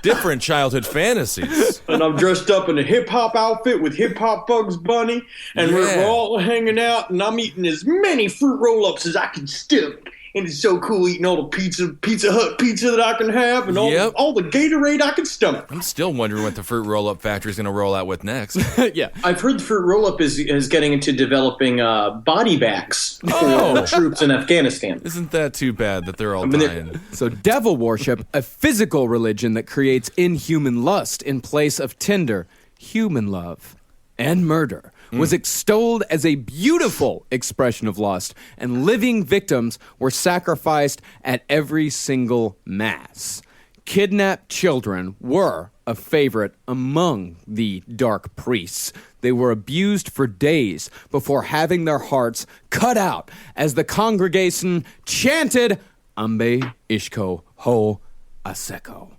Different childhood fantasies. And I'm dressed up in a hip-hop outfit with hip-hop Bugs Bunny, and we're all hanging out, and I'm eating as many fruit roll-ups as I can stick. And it's so cool eating all the Pizza Hut pizza that I can have, and all the Gatorade I can stomach. I'm still wondering what the fruit roll-up factory is going to roll out with next. Yeah. I've heard the fruit roll-up is getting into developing body bags for troops in Afghanistan. Isn't that too bad that they're all dying? So devil worship, a physical religion that creates inhuman lust in place of tender human love and murder, was extolled as a beautiful expression of lust, and living victims were sacrificed at every single mass. Kidnapped children were a favorite among the dark priests. They were abused for days before having their hearts cut out as the congregation chanted, Ambe Ishko Ho Aseko.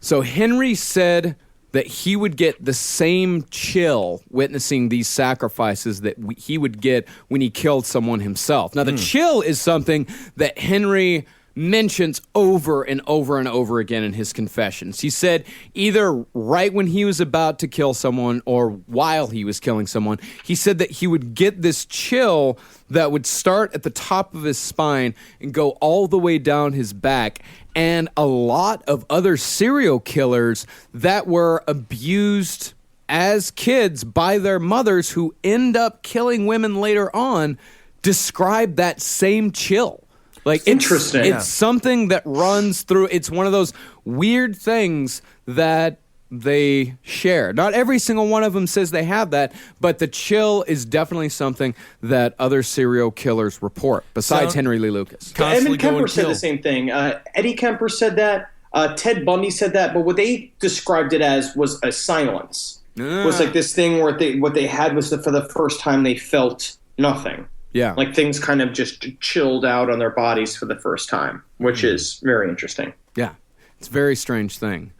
So Henry said that he would get the same chill witnessing these sacrifices that he would get when he killed someone himself. Now, the chill is something that Henry mentions over and over and over again in his confessions. He said either right when he was about to kill someone or while he was killing someone, he said that he would get this chill that would start at the top of his spine and go all the way down his back. And a lot of other serial killers that were abused as kids by their mothers who end up killing women later on describe that same chill. Like, interesting. It's something that runs through. It's one of those weird things that they share. Not every single one of them says they have that, but the chill is definitely something that other serial killers report, besides Henry Lee Lucas. Edmund Kemper said the same thing. Eddie Kemper said that. Ted Bundy said that. But what they described it as was a silence. It was like this thing where what they had was for the first time they felt nothing. Yeah. Like things kind of just chilled out on their bodies for the first time, which is very interesting. Yeah. It's a very strange thing.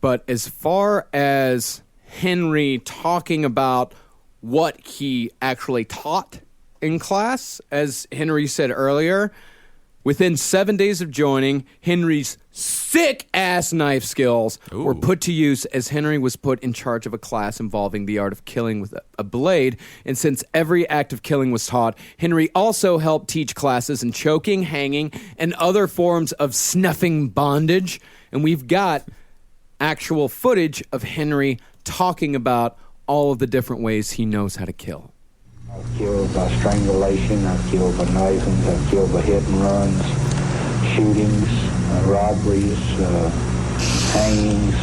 But as far as Henry talking about what he actually taught in class, as Henry said earlier, within 7 days of joining, Henry's sick-ass knife skills were put to use as Henry was put in charge of a class involving the art of killing with a blade. And since every act of killing was taught, Henry also helped teach classes in choking, hanging, and other forms of snuffing bondage. And we've got actual footage of Henry talking about all of the different ways he knows how to kill. I've killed by strangulation, I've killed by knifings, I've killed by hit and runs, shootings, robberies, hangings,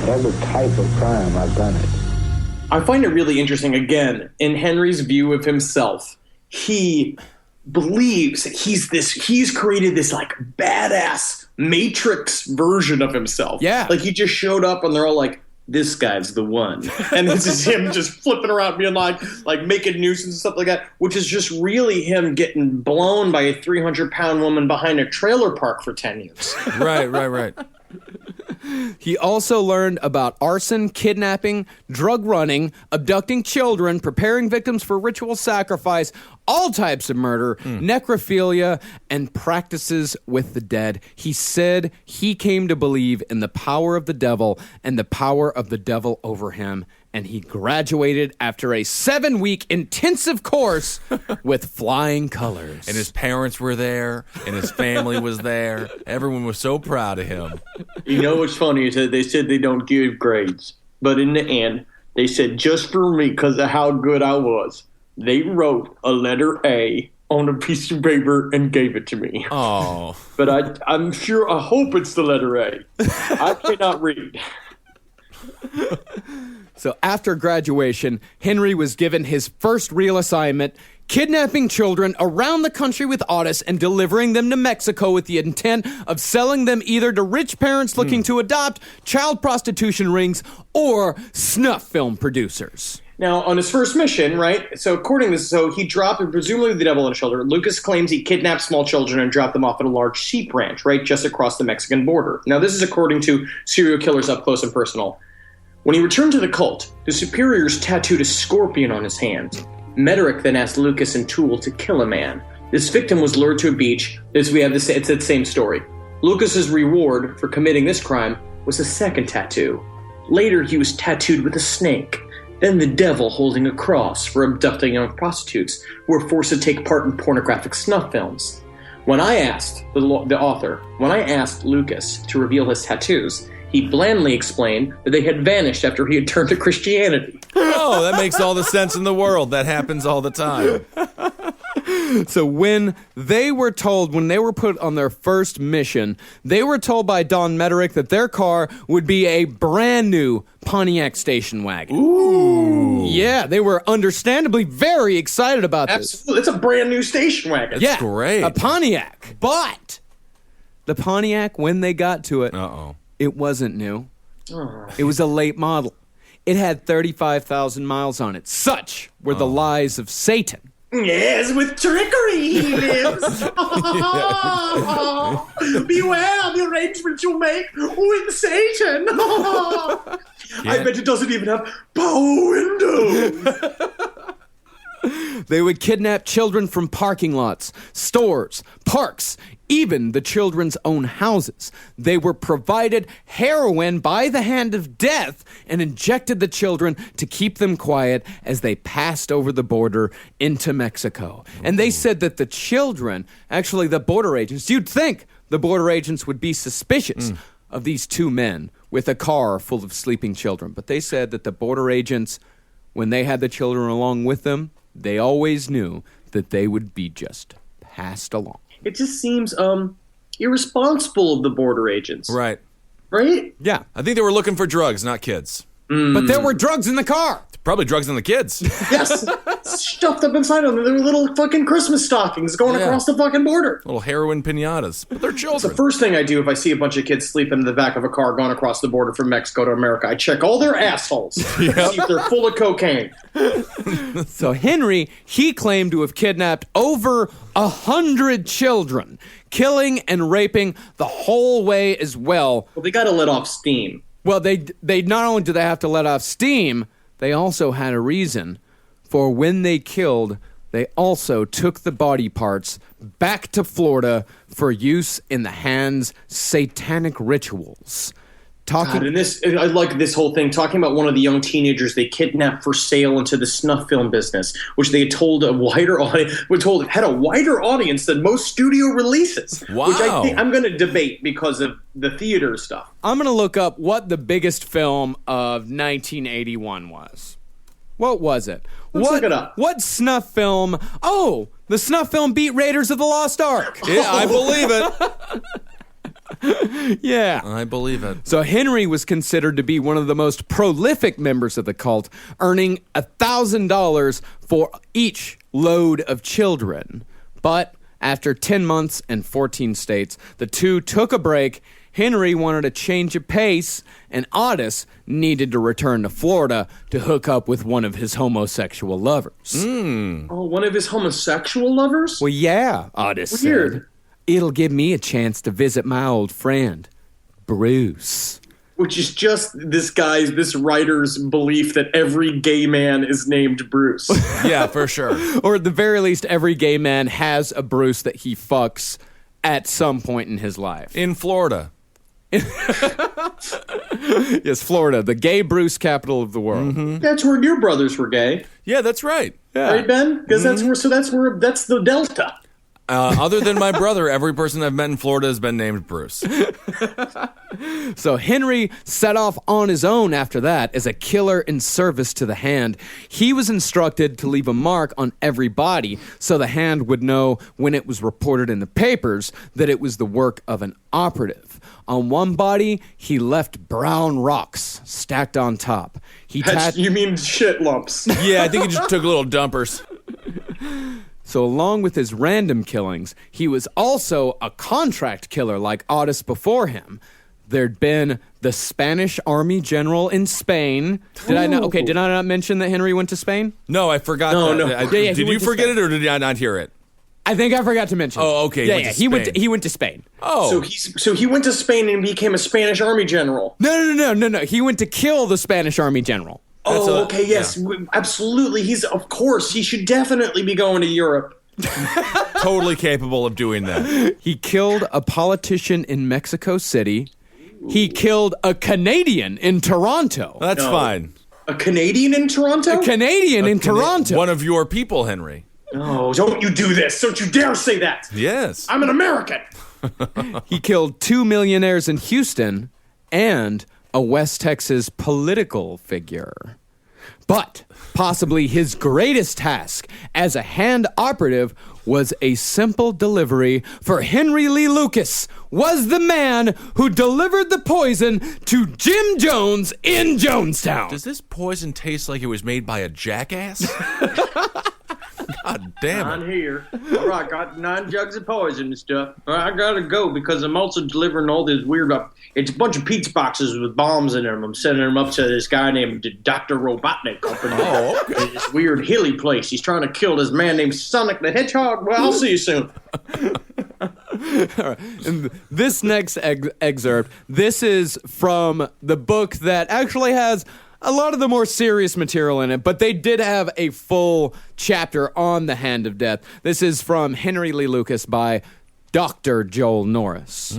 every type of crime, I've done it. I find it really interesting, again, in Henry's view of himself, he believes he's created this like badass Matrix version of himself. Yeah. Like he just showed up and they're all like, this guy's the one. And this is him just flipping around being like making nuisance and stuff like that, which is just really him getting blown by a 300-pound woman behind a trailer park for 10 years. Right. He also learned about arson, kidnapping, drug running, abducting children, preparing victims for ritual sacrifice, all types of murder, necrophilia, and practices with the dead. He said he came to believe in the power of the devil and the power of the devil over him, and he graduated after a 7-week intensive course with flying colors. And his parents were there, and his family was there. Everyone was so proud of him. You know what's funny is that they said they don't give grades, but in the end, they said just for me, because of how good I was, they wrote a letter A on a piece of paper and gave it to me. Oh. But I hope it's the letter A. I cannot read. So after graduation, Henry was given his first real assignment, kidnapping children around the country with Ottis and delivering them to Mexico with the intent of selling them either to rich parents looking to adopt, child prostitution rings, or snuff film producers. Now, on his first mission, right, so according to this, he dropped, presumably the devil on his shoulder. Lucas claims he kidnapped small children and dropped them off at a large sheep ranch, right, just across the Mexican border. Now, this is according to Serial Killers Up Close and Personal. When he returned to the cult, the superiors tattooed a scorpion on his hand. Mederick then asked Lucas and Toole to kill a man. This victim was lured to a beach. It's that same story. Lucas's reward for committing this crime was a second tattoo. Later, he was tattooed with a snake. Then the devil holding a cross for abducting young prostitutes who were forced to take part in pornographic snuff films. When I asked Lucas to reveal his tattoos, he blandly explained that they had vanished after he had turned to Christianity. Oh, that makes all the sense in the world. That happens all the time. So when they were put on their first mission, they were told by Don Mederick that their car would be a brand new Pontiac station wagon. Ooh. Yeah, they were understandably very excited about this. Absolutely. It's a brand new station wagon. That's great. A Pontiac. But the Pontiac, when they got to it, it wasn't new. It was a late model. It had 35,000 miles on it. Such were the lies of Satan. Yes, with trickery he lives. Beware the arrangements you make with Satan. I bet it doesn't even have power windows. They would kidnap children from parking lots, stores, parks, even the children's own houses. They were provided heroin by the hand of death and injected the children to keep them quiet as they passed over the border into Mexico. And they said that the children, actually the border agents, you'd think the border agents would be suspicious of these two men with a car full of sleeping children. But they said that the border agents, when they had the children along with them, they always knew that they would be just passed along. It just seems irresponsible of the border agents. Right. Right? Yeah. I think they were looking for drugs, not kids. But there were drugs in the car. Probably drugs in the kids. Yes. Stuffed up inside them. They were little fucking Christmas stockings going across the fucking border. Little heroin pinatas. But they're It's children. the first thing I do if I see a bunch of kids sleeping in the back of a car going across the border from Mexico to America. I check all their assholes. See if they're full of cocaine. So Henry, he claimed to have kidnapped over 100 children, killing and raping the whole way as well. Well, they got to let off steam. Well, they not only do they have to let off steam, they also had a reason. For when they killed, they also took the body parts back to Florida for use in the hand's satanic rituals. God, and I like this whole thing, talking about one of the young teenagers they kidnapped for sale into the snuff film business, which they had told a wider audience, had a wider audience than most studio releases. Wow. Which I think I'm going to debate because of the theater stuff. I'm going to look up what the biggest film of 1981 was. What was it? Let's look it up. What snuff film? Oh, the snuff film beat Raiders of the Lost Ark. Yeah, I believe it. Yeah. I believe it. So Henry was considered to be one of the most prolific members of the cult, earning $1,000 for each load of children. But after 10 months and 14 states, the two took a break. Henry wanted a change of pace, and Ottis needed to return to Florida to hook up with one of his homosexual lovers. Oh, one of his homosexual lovers? Well, yeah, Ottis Weird. said. It'll give me a chance to visit my old friend, Bruce. Which is just this writer's belief that every gay man is named Bruce. Yeah, for sure. Or at the very least, every gay man has a Bruce that he fucks at some point in his life. In Florida. Yes, Florida, the gay Bruce capital of the world. Mm-hmm. That's where your brothers were gay. Yeah, that's right. Yeah. Right, Ben? Because that's the Delta. Other than my brother, every person I've met in Florida has been named Bruce. So Henry set off on his own after that as a killer in service to the hand. He was instructed to leave a mark on every body so the hand would know when it was reported in the papers that it was the work of an operative. On one body, he left brown rocks stacked on top. You mean shit lumps. Yeah, I think he just took little dumpers. So along with his random killings, he was also a contract killer like Ottis before him. There'd been the Spanish Army General in Spain. Did I not mention that Henry went to Spain? No, I forgot that. Did you forget it or did I not hear it? I think I forgot to mention. Oh, okay. He went to Spain. Oh. So he went to Spain and became a Spanish Army General. No. He went to kill the Spanish Army General. Okay, yes, absolutely. He should definitely be going to Europe. Totally capable of doing that. He killed a politician in Mexico City. He killed a Canadian in Toronto. That's fine. A Canadian in Toronto? A Canadian in Toronto. One of your people, Henry. No, don't you do this. Don't you dare say that. Yes. I'm an American. He killed 2 millionaires in Houston and a West Texas political figure. But possibly his greatest task as a hand operative was a simple delivery, for Henry Lee Lucas was the man who delivered the poison to Jim Jones in Jonestown. Does this poison taste like it was made by a jackass? God damn it. I'm here. All right, got 9 jugs of poison and stuff. All right, I gotta go because I'm also delivering all this weird up. It's a bunch of pizza boxes with bombs in them. I'm sending them up to this guy named Dr. Robotnik up in this weird hilly place. He's trying to kill this man named Sonic the Hedgehog. Well, I'll see you soon. All right. And this next excerpt, this is from the book that actually has a lot of the more serious material in it, but they did have a full chapter on the Hand of Death. This is from Henry Lee Lucas by Dr. Joel Norris.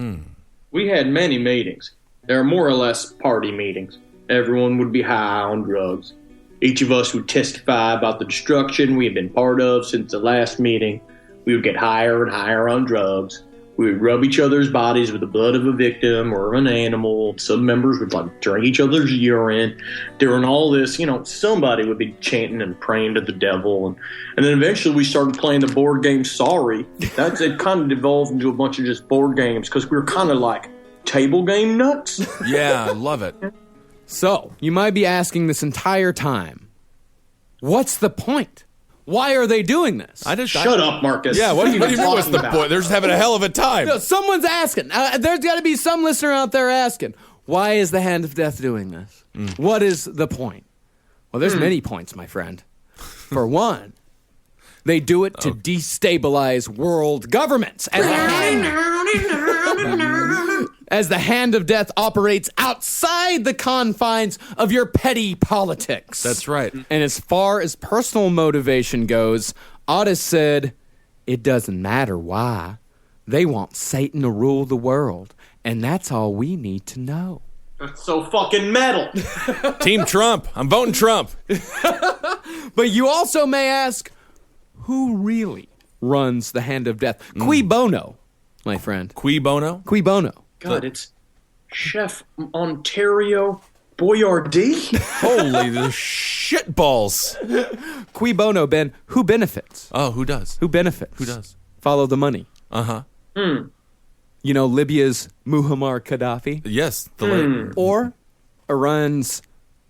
We had many meetings. They were more or less party meetings. Everyone would be high on drugs. Each of us would testify about the destruction we had been part of since the last meeting. We would get higher and higher on drugs. we would rub each other's bodies with the blood of a victim or an animal. Some members would like drink each other's urine. During all this, somebody would be chanting and praying to the devil. And then eventually we started playing the board game Sorry. It kind of devolved into a bunch of just board games because we were kind of like table game nuts. Yeah, I love it. So, you might be asking this entire time, what's the point? Why are they doing this? Shut up, Marcus. Yeah, what do you mean what's the point? They're just having a hell of a time. No, someone's asking. There's got to be some listener out there asking, why is the Hand of Death doing this? What is the point? Well, there's many points, my friend. For one, they do it to destabilize world governments. As the Hand of Death operates outside the confines of your petty politics. That's right. And as far as personal motivation goes, Ottis said, it doesn't matter why. They want Satan to rule the world, and that's all we need to know. That's so fucking metal. Team Trump. I'm voting Trump. But you also may ask, who really runs the Hand of Death? Cui bono, my friend. Cui bono? Cui bono. God, it's Chef Ontario Boyardee? Holy the shit balls. Cui bono, Ben. Who benefits? Oh, who does? Who benefits? Who does? Follow the money. Uh-huh. You know, Libya's Muammar Gaddafi? Yes, the late. Or Iran's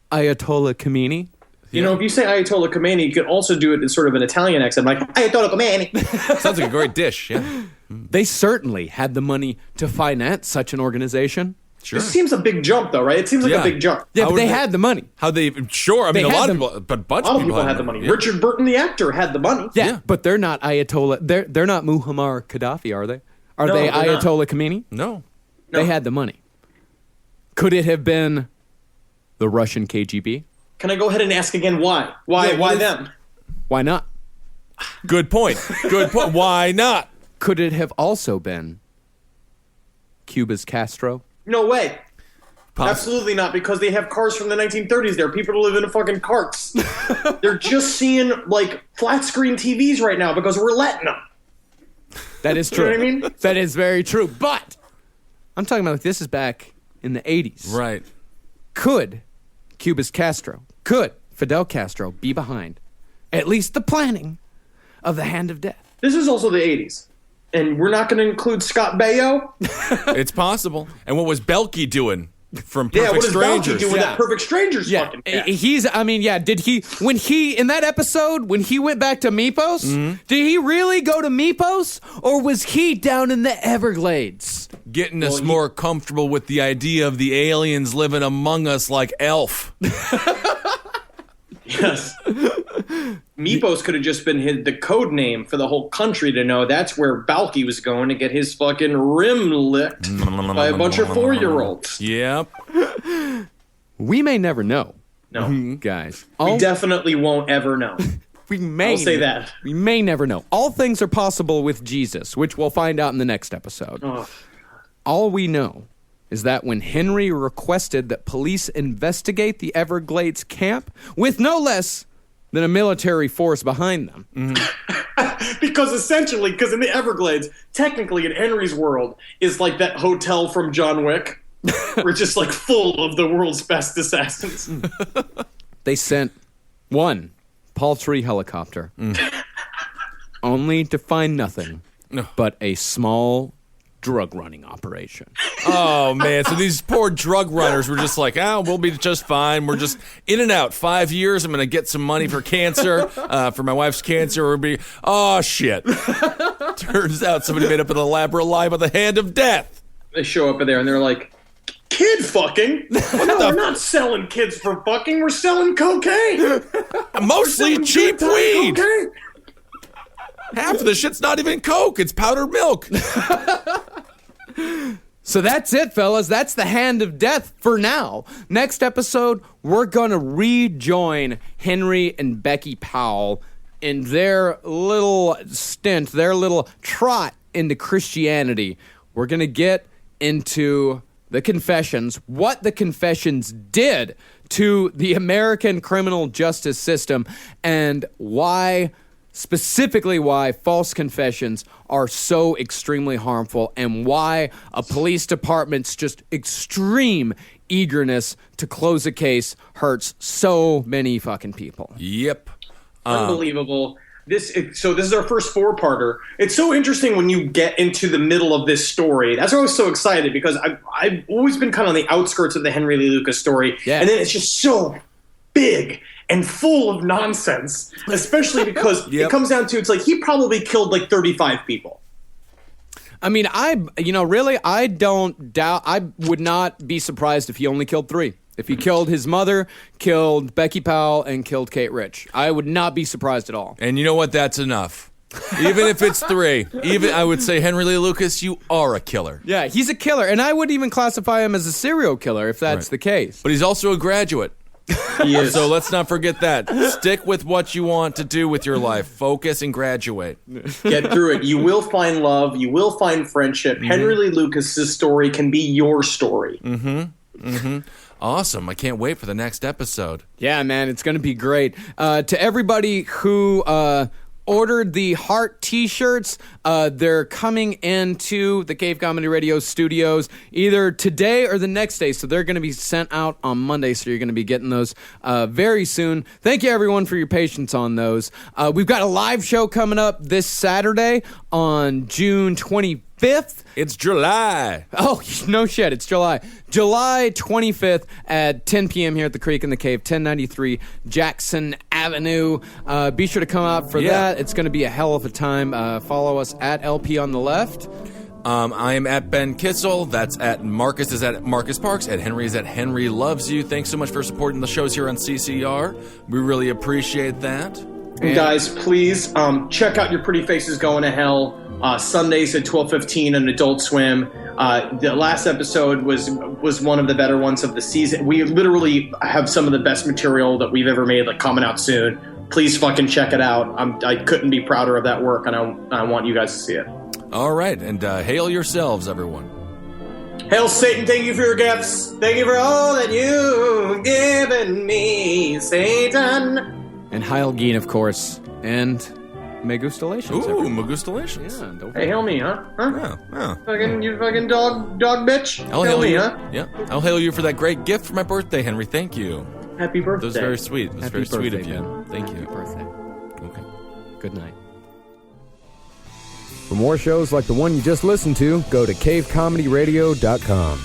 Ayatollah Khomeini? If you say Ayatollah Khomeini, you could also do it in sort of an Italian accent, like Ayatollah Khomeini. Sounds like a great dish, yeah. They certainly had the money to finance such an organization. Sure. This seems a big jump, though, right? It seems like a big jump. Yeah, but they had the money. Sure, I mean, a lot of people, but a bunch of people had the money. Yeah. Richard Burton, the actor, had the money. Yeah, but they're not Ayatollah. They're not Muammar Gaddafi, are they? Are they Ayatollah Khomeini? No. They had the money. Could it have been the Russian KGB? Can I go ahead and ask again why? Why them? Why not? Good point. Why not? Could it have also been Cuba's Castro? No way. Absolutely not, because they have cars from the 1930s there. People live in fucking carts. They're just seeing, flat screen TVs right now because we're letting them. That is true. You know what I mean? That is very true. But I'm talking about this is back in the 80s. Right. Could Cuba's Castro, could Fidel Castro be behind at least the planning of the Hand of Death? This is also the 80s. And we're not going to include Scott Baio? It's possible. And what was Belky doing from Perfect Strangers? Strangers? Belky doing that Perfect Strangers fucking cast? Did he, in that episode, when he went back to Mypos, did he really go to Mypos, or was he down in the Everglades? Getting us more comfortable with the idea of the aliens living among us like Elf. Yes. Mypos could have just been the code name for the whole country to know that's where Balky was going to get his fucking rim licked by a bunch of 4-year-olds. Yep. We may never know. No. Guys. We definitely won't ever know. I'll say that. We may never know. All things are possible with Jesus, which we'll find out in the next episode. Oh. All we know is that when Henry requested that police investigate the Everglades camp with no less than a military force behind them. Because in the Everglades, technically in Henry's world, is like that hotel from John Wick. We're just full of the world's best assassins. They sent one paltry helicopter, only to find nothing but a small drug running operation. Oh, man. So these poor drug runners were just like, we'll be just fine. We're just in and out. 5 years. I'm going to get some money for cancer, for my wife's cancer. Oh, shit. Turns out somebody made up an elaborate lie by the Hand of Death. They show up in there and they're like, kid fucking? We're not selling kids for fucking. We're selling cocaine. Mostly cheap weed. Cocaine. Half of the shit's not even Coke. It's powdered milk. So that's it, fellas. That's the Hand of Death for now. Next episode, we're going to rejoin Henry and Becky Powell in their little stint, their little trot into Christianity. We're going to get into the confessions, what the confessions did to the American criminal justice system, and why specifically why false confessions are so extremely harmful and why a police department's just extreme eagerness to close a case hurts so many fucking people. Yep. Unbelievable. This is our first 4-parter. It's so interesting when you get into the middle of this story. That's why I was so excited, because I've always been kind of on the outskirts of the Henry Lee Lucas story. Yeah. And then it's just so big and full of nonsense, especially because it comes down to, it's like he probably killed like 35 people. I mean, I don't doubt, I would not be surprised if he only killed 3. If he killed his mother, killed Becky Powell, and killed Kate Rich, I would not be surprised at all. And you know what? That's enough. Even if it's 3, I would say, Henry Lee Lucas, you are a killer. Yeah, he's a killer, and I would even classify him as a serial killer if that's the case. But he's also a graduate. He is. So let's not forget that. Stick with what you want to do with your life. Focus and graduate. Get through it. You will find love. You will find friendship. Mm-hmm. Henry Lee Lucas's story can be your story. Awesome. I can't wait for the next episode. Yeah, man, it's going to be great. To everybody who ordered the Heart t-shirts, they're coming into the Cave Comedy Radio studios either today or the next day, so they're going to be sent out on Monday, so you're going to be getting those very soon. Thank you, everyone, for your patience on those. We've got a live show coming up this Saturday on June 25th. It's July. Oh, no shit. It's July. July 25th at 10 p.m. here at the Creek in the Cave, 1093 Jackson Avenue. Be sure to come out for that. It's going to be a hell of a time. Follow us at LP on the left. I am at Ben Kissel. That's at Marcus is at Marcus Parks. At Henry is at Henry Loves You. Thanks so much for supporting the shows here on CCR. We really appreciate that. And guys, please check out Your Pretty Faces Going to Hell. Sundays at 12:15 on Adult Swim. The last episode was one of the better ones of the season. We literally have some of the best material that we've ever made, like, coming out soon. Please fucking check it out. I couldn't be prouder of that work, and I want you guys to see it. All right, and hail yourselves, everyone. Hail Satan, thank you for your gifts. Thank you for all that you've given me, Satan. And Heil Geen, of course. And Megustalations. Ooh, Megustalations. Yeah, don't hey, hail me, huh? Yeah. You fucking dog bitch. I'll hail me, you. Huh? Yeah, I'll hail you for that great gift for my birthday, Henry. Thank you. Happy birthday. That was very sweet. It was Happy very sweet birthday, of you. Ben. Thank you. Happy birthday. Okay. Good night. For more shows like the one you just listened to, go to cavecomedyradio.com.